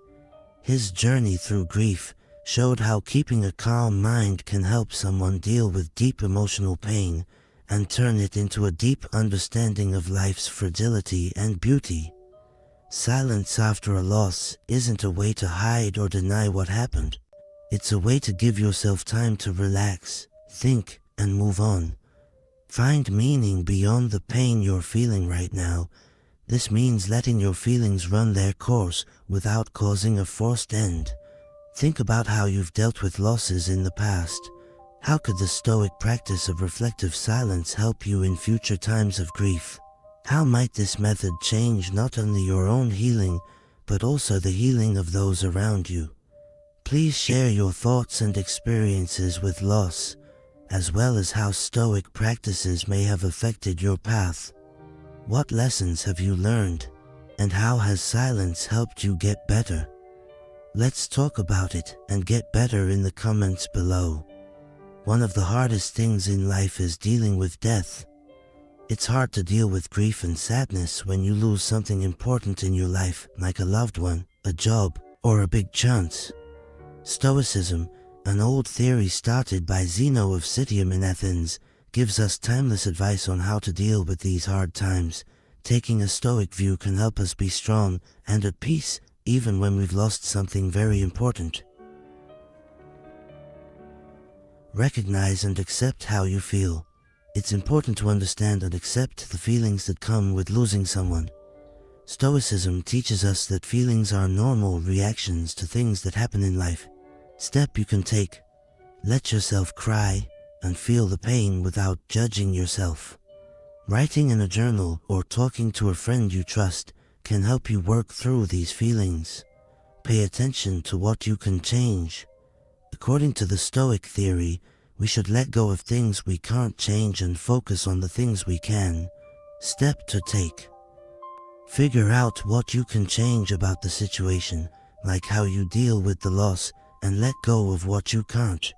His journey through grief showed how keeping a calm mind can help someone deal with deep emotional pain and turn it into a deep understanding of life's fragility and beauty. Silence after a loss isn't a way to hide or deny what happened. It's a way to give yourself time to relax, think, and move on. Find meaning beyond the pain you're feeling right now. This means letting your feelings run their course without causing a forced end. Think about how you've dealt with losses in the past. How could the Stoic practice of reflective silence help you in future times of grief? How might this method change not only your own healing, but also the healing of those around you? Please share your thoughts and experiences with loss. as well as how Stoic practices may have affected your path. What lessons have you learned, and how has silence helped you get better? Let's talk about it and get better in the comments below. One of the hardest things in life is dealing with death. It's hard to deal with grief and sadness when you lose something important in your life, like a loved one, a job, or a big chance. Stoicism, an old theory started by Zeno of Citium in Athens, gives us timeless advice on how to deal with these hard times. Taking a Stoic view can help us be strong and at peace even when we've lost something very important. Recognize and accept how you feel. It's important to understand and accept the feelings that come with losing someone. Stoicism teaches us that feelings are normal reactions to things that happen in life. Step you can take: let yourself cry and feel the pain without judging yourself. Writing in a journal or talking to a friend you trust can help you work through these feelings. Pay attention to what you can change. According to the Stoic theory, we should let go of things we can't change and focus on the things we can. Step to take: figure out what you can change about the situation, like how you deal with the loss, and let go of what you can't.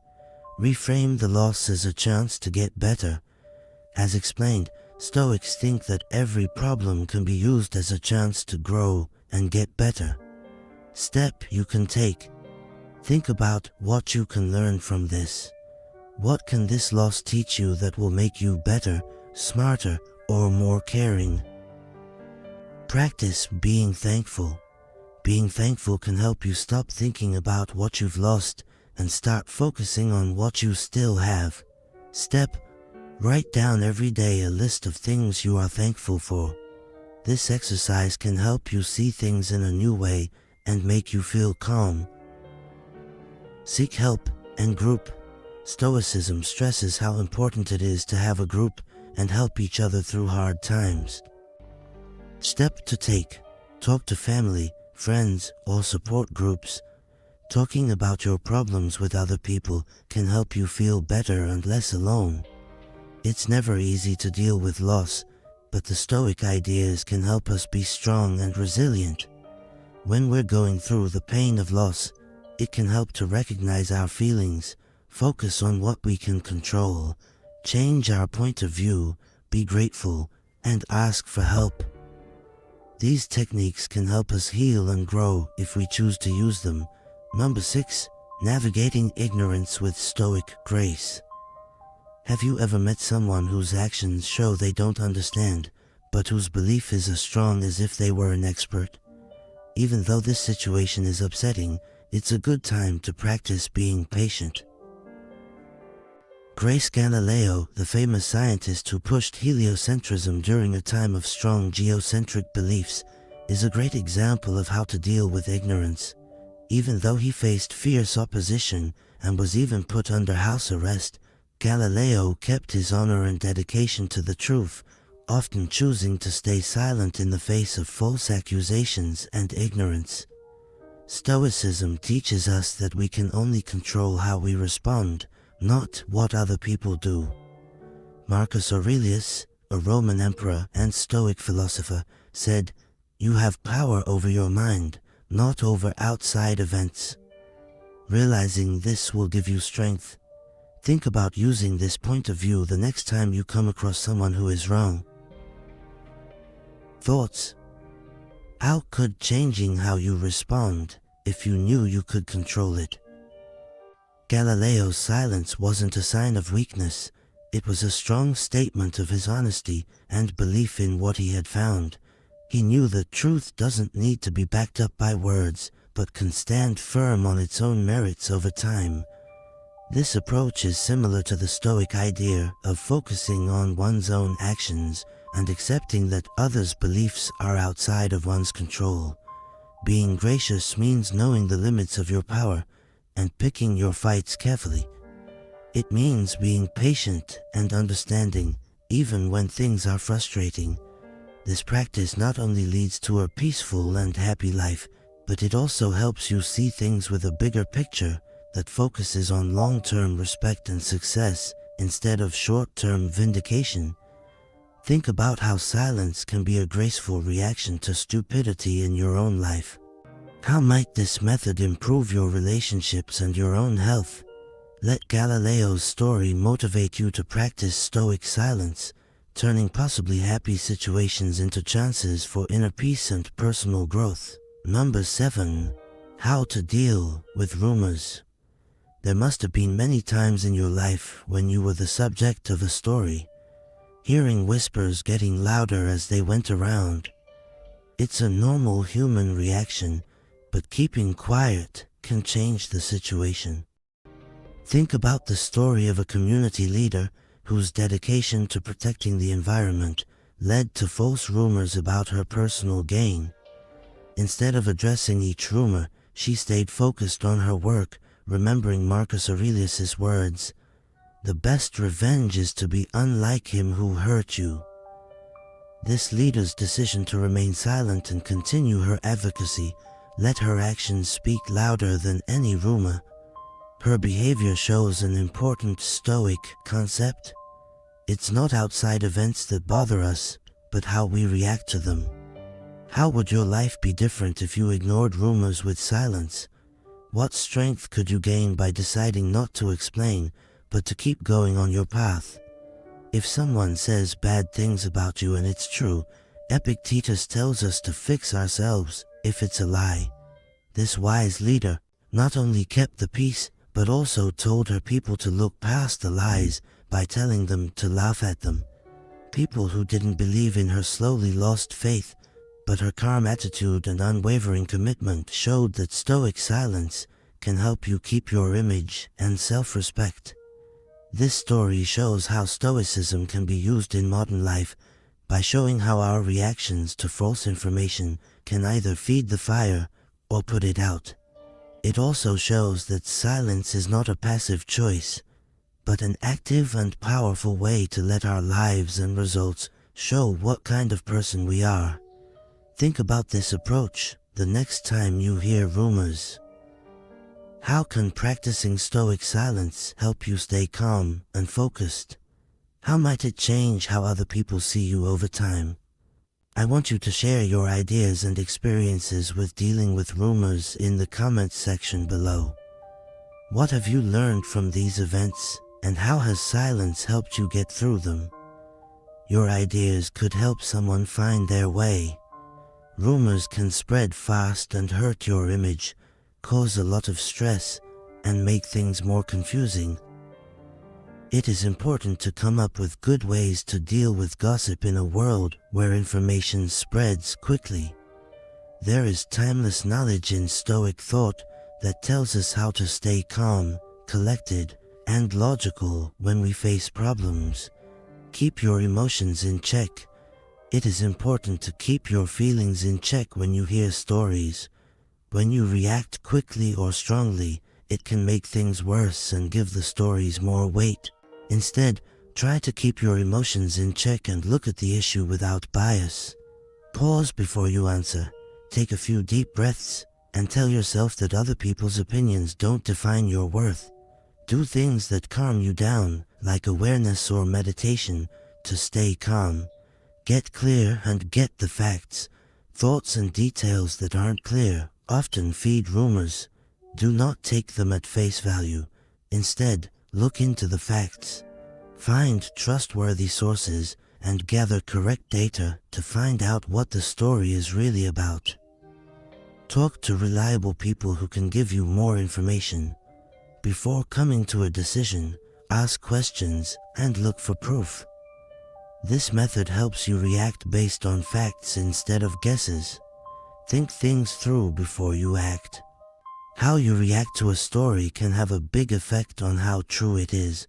Reframe the loss as a chance to get better. As explained, Stoics think that every problem can be used as a chance to grow and get better. Step you can take: think about what you can learn from this. What can this loss teach you that will make you better, smarter, or more caring? Practice being thankful. Being thankful can help you stop thinking about what you've lost and start focusing on what you still have. Step: write down every day a list of things you are thankful for. This exercise can help you see things in a new way and make you feel calm. Seek help and group. Stoicism stresses how important it is to have a group and help each other through hard times. Step to take: talk to family, friends, or support groups. Talking about your problems with other people can help you feel better and less alone. It's never easy to deal with loss, but the Stoic ideas can help us be strong and resilient. When we're going through the pain of loss, it can help to recognize our feelings, focus on what we can control, change our point of view, be grateful, and ask for help. These techniques can help us heal and grow if we choose to use them. Number 6. Navigating ignorance with Stoic grace. Have you ever met someone whose actions show they don't understand, but whose belief is as strong as if they were an expert? Even though this situation is upsetting, it's a good time to practice being patient. Grace Galileo, the famous scientist who pushed heliocentrism during a time of strong geocentric beliefs, is a great example of how to deal with ignorance. Even though he faced fierce opposition and was even put under house arrest, Galileo kept his honor and dedication to the truth, often choosing to stay silent in the face of false accusations and ignorance. Stoicism teaches us that we can only control how we respond, not what other people do. Marcus Aurelius, a Roman emperor and Stoic philosopher, said, "You have power over your mind, not over outside events." Realizing this will give you strength. Think about using this point of view the next time you come across someone who is wrong. Thoughts. How could changing how you respond if you knew you could control it? Galileo's silence wasn't a sign of weakness. It was a strong statement of his honesty and belief in what he had found. He knew that truth doesn't need to be backed up by words, but can stand firm on its own merits over time. This approach is similar to the Stoic idea of focusing on one's own actions and accepting that others' beliefs are outside of one's control. Being gracious means knowing the limits of your power and picking your fights carefully. It means being patient and understanding, even when things are frustrating. This practice not only leads to a peaceful and happy life, but it also helps you see things with a bigger picture that focuses on long-term respect and success instead of short-term vindication. Think about how silence can be a graceful reaction to stupidity in your own life. How might this method improve your relationships and your own health? Let Galileo's story motivate you to practice stoic silence, turning possibly happy situations into chances for inner peace and personal growth. Number 7. How to deal with rumors. There must have been many times in your life when you were the subject of a story, hearing whispers getting louder as they went around. It's a normal human reaction, but keeping quiet can change the situation. Think about the story of a community leader whose dedication to protecting the environment led to false rumors about her personal gain. Instead of addressing each rumor, she stayed focused on her work, remembering Marcus Aurelius's words, "The best revenge is to be unlike him who hurt you." This leader's decision to remain silent and continue her advocacy let her actions speak louder than any rumor. Her behavior shows an important Stoic concept. It's not outside events that bother us, but how we react to them. How would your life be different if you ignored rumors with silence? What strength could you gain by deciding not to explain, but to keep going on your path? If someone says bad things about you and it's true, Epictetus tells us to fix ourselves if it's a lie. This wise leader not only kept the peace, but also told her people to look past the lies by telling them to laugh at them. People who didn't believe in her slowly lost faith, but her calm attitude and unwavering commitment showed that Stoic silence can help you keep your image and self-respect. This story shows how Stoicism can be used in modern life by showing how our reactions to false information can either feed the fire or put it out. It also shows that silence is not a passive choice, but an active and powerful way to let our lives and results show what kind of person we are. Think about this approach the next time you hear rumors. How can practicing Stoic silence help you stay calm and focused? How might it change how other people see you over time? I want you to share your ideas and experiences with dealing with rumors in the comments section below. What have you learned from these events, and how has silence helped you get through them? Your ideas could help someone find their way. Rumors can spread fast and hurt your image, cause a lot of stress, and make things more confusing. It is important to come up with good ways to deal with gossip in a world where information spreads quickly. There is timeless knowledge in Stoic thought that tells us how to stay calm, collected, and logical when we face problems. Keep your emotions in check. It is important to keep your feelings in check when you hear stories. When you react quickly or strongly, it can make things worse and give the stories more weight. Instead, try to keep your emotions in check and look at the issue without bias. Pause before you answer, take a few deep breaths, and tell yourself that other people's opinions don't define your worth. Do things that calm you down, like awareness or meditation, to stay calm. Get clear and get the facts. Thoughts and details that aren't clear often feed rumors. Do not take them at face value. Instead, look into the facts. Find trustworthy sources and gather correct data to find out what the story is really about. Talk to reliable people who can give you more information. Before coming to a decision, ask questions and look for proof. This method helps you react based on facts instead of guesses. Think things through before you act. How you react to a story can have a big effect on how true it is.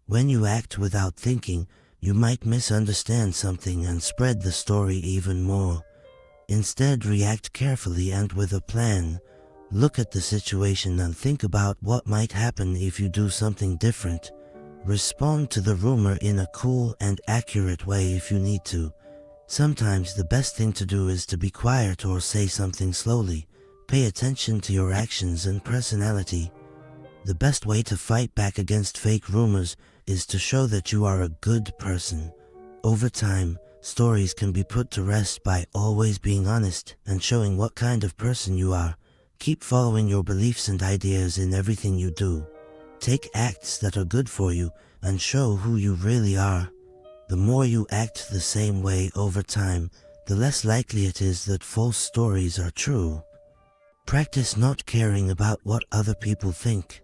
When you act without thinking, you might misunderstand something and spread the story even more. Instead, react carefully and with a plan. Look at the situation and think about what might happen if you do something different. Respond to the rumor in a cool and accurate way if you need to. Sometimes the best thing to do is to be quiet or say something slowly. Pay attention to your actions and personality. The best way to fight back against fake rumors is to show that you are a good person. Over time, stories can be put to rest by always being honest and showing what kind of person you are. Keep following your beliefs and ideas in everything you do. Take acts that are good for you and show who you really are. The more you act the same way over time, the less likely it is that false stories are true. Practice not caring about what other people think.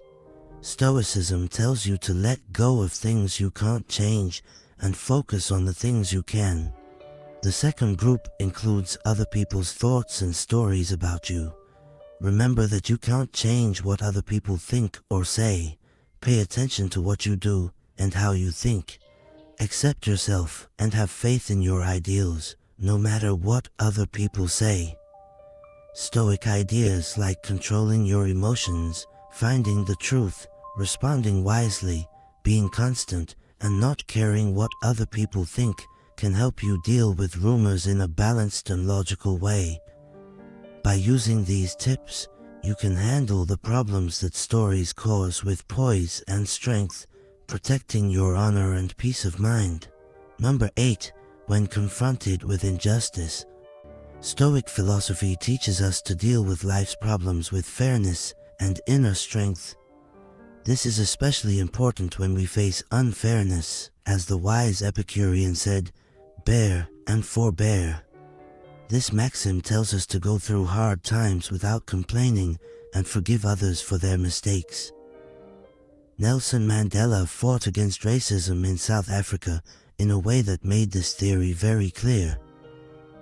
Stoicism tells you to let go of things you can't change and focus on the things you can. The second group includes other people's thoughts and stories about you. Remember that you can't change what other people think or say. Pay attention to what you do and how you think. Accept yourself and have faith in your ideals, no matter what other people say. Stoic ideas like controlling your emotions, finding the truth, responding wisely, being constant, and not caring what other people think can help you deal with rumors in a balanced and logical way. By using these tips, you can handle the problems that stories cause with poise and strength, protecting your honor and peace of mind. Number 8. When confronted with injustice. Stoic philosophy teaches us to deal with life's problems with fairness and inner strength. This is especially important when we face unfairness. As the wise Epicurean said, "Bear and forbear." This maxim tells us to go through hard times without complaining and forgive others for their mistakes. Nelson Mandela fought against racism in South Africa in a way that made this theory very clear.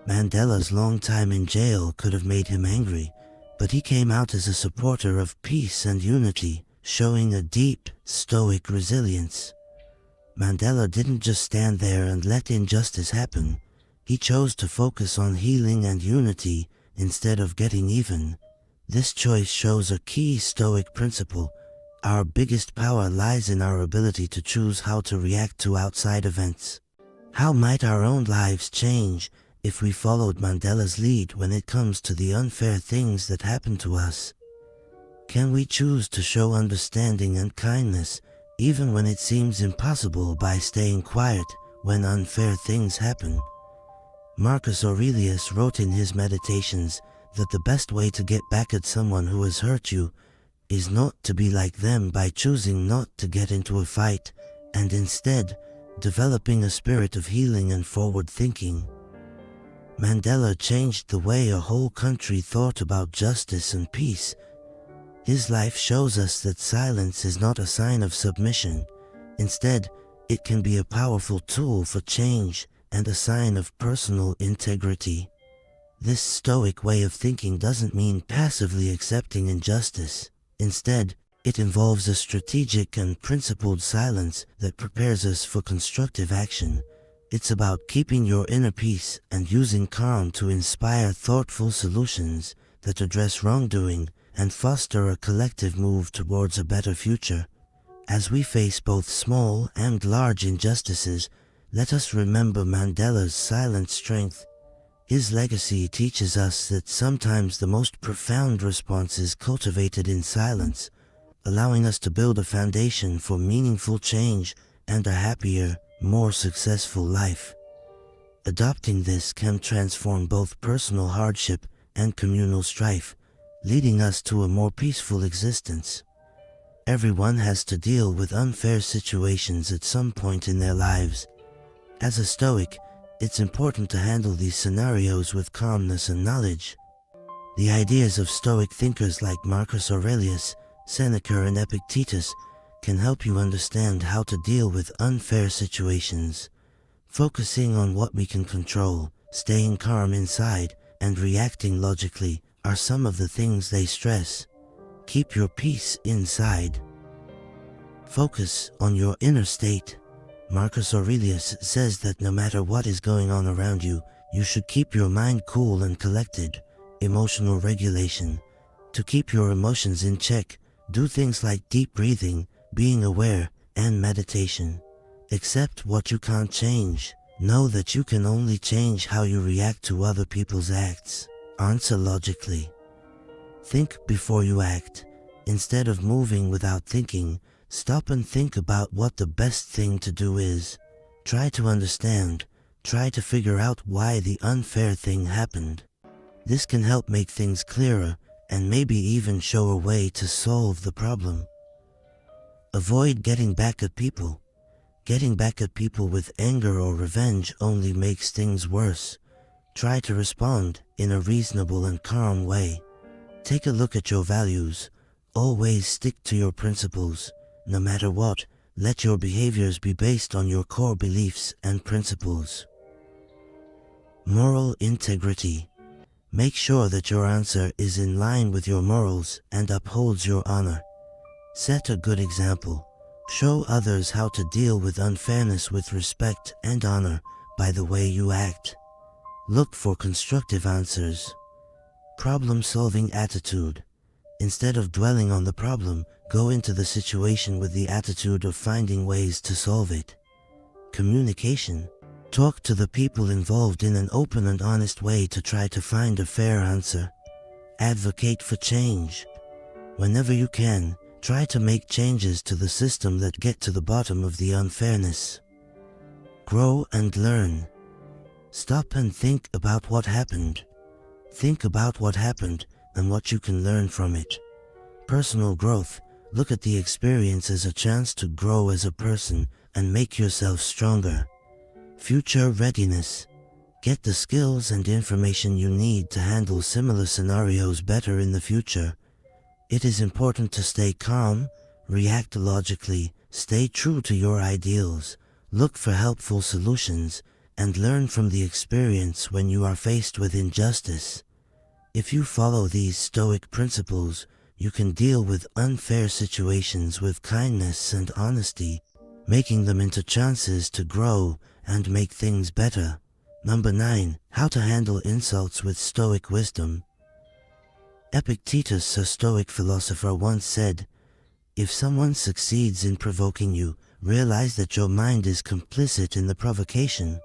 Mandela's long time in jail could have made him angry, but he came out as a supporter of peace and unity, showing a deep, stoic resilience. Mandela didn't just stand there and let injustice happen. He chose to focus on healing and unity instead of getting even. This choice shows a key Stoic principle. Our biggest power lies in our ability to choose how to react to outside events. How might our own lives change if we followed Mandela's lead when it comes to the unfair things that happen to us? Can we choose to show understanding and kindness even when it seems impossible by staying quiet when unfair things happen? Marcus Aurelius wrote in his Meditations that the best way to get back at someone who has hurt you is not to be like them by choosing not to get into a fight, and instead developing a spirit of healing and forward thinking. Mandela changed the way a whole country thought about justice and peace. His life shows us that silence is not a sign of submission. Instead, it can be a powerful tool for change and a sign of personal integrity. This Stoic way of thinking doesn't mean passively accepting injustice. Instead, it involves a strategic and principled silence that prepares us for constructive action. It's about keeping your inner peace and using calm to inspire thoughtful solutions that address wrongdoing and foster a collective move towards a better future. As we face both small and large injustices, let us remember Mandela's silent strength. His legacy teaches us that sometimes the most profound response is cultivated in silence, allowing us to build a foundation for meaningful change and a happier, more successful life. Adopting this can transform both personal hardship and communal strife, leading us to a more peaceful existence. Everyone has to deal with unfair situations at some point in their lives. As a Stoic, it's important to handle these scenarios with calmness and knowledge. The ideas of Stoic thinkers like Marcus Aurelius, Seneca, and Epictetus can help you understand how to deal with unfair situations. Focusing on what we can control, staying calm inside, and reacting logically are some of the things they stress. Keep your peace inside. Focus on your inner state. Marcus Aurelius says that no matter what is going on around you, you should keep your mind cool and collected. Emotional regulation. To keep your emotions in check, do things like deep breathing, being aware, and meditation. Accept what you can't change. Know that you can only change how you react to other people's acts. Answer logically. Think before you act. Instead of moving without thinking, Stop and think about what the best thing to do is. Try to understand. Try to figure out why the unfair thing happened. This can help make things clearer and maybe even show a way to solve the problem. Avoid getting back at people. Getting back at people with anger or revenge only makes things worse. Try to respond in a reasonable and calm way. Take a look at your values. Always stick to your principles. No matter what, let your behaviors be based on your core beliefs and principles. Moral integrity. Make sure that your answer is in line with your morals and upholds your honor. Set a good example. Show others how to deal with unfairness with respect and honor by the way you act. Look for constructive answers. Problem-solving attitude. Instead of dwelling on the problem, go into the situation with the attitude of finding ways to solve it. Communication. Talk to the people involved in an open and honest way to try to find a fair answer. Advocate for change. Whenever you can, try to make changes to the system that get to the bottom of the unfairness. Grow and learn. Stop and think about what happened. Think about what happened and what you can learn from it. Personal growth. Look at the experience as a chance to grow as a person and make yourself stronger. Future readiness. Get the skills and information you need to handle similar scenarios better in the future. It is important to stay calm, react logically, stay true to your ideals, look for helpful solutions, and learn from the experience when you are faced with injustice. If you follow these Stoic principles, you can deal with unfair situations with kindness and honesty, making them into chances to grow and make things better. Number 9. How to handle insults with Stoic wisdom. Epictetus, a Stoic philosopher, once said, "If someone succeeds in provoking you, realize that your mind is complicit in the provocation."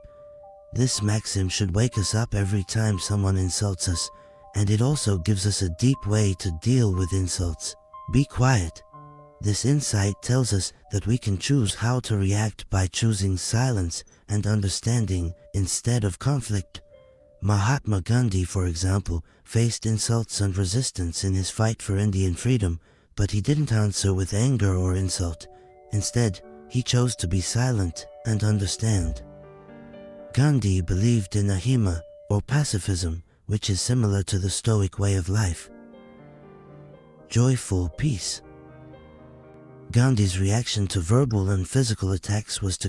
This maxim should wake us up every time someone insults us, and it also gives us a deep way to deal with insults. Be quiet. This insight tells us that we can choose how to react by choosing silence and understanding instead of conflict. Mahatma Gandhi, for example, faced insults and resistance in his fight for Indian freedom, but he didn't answer with anger or insult. Instead, he chose to be silent and understand. Gandhi believed in ahimsa, or pacifism, which is similar to the Stoic way of life. Joyful peace. Gandhi's reaction to verbal and physical attacks was to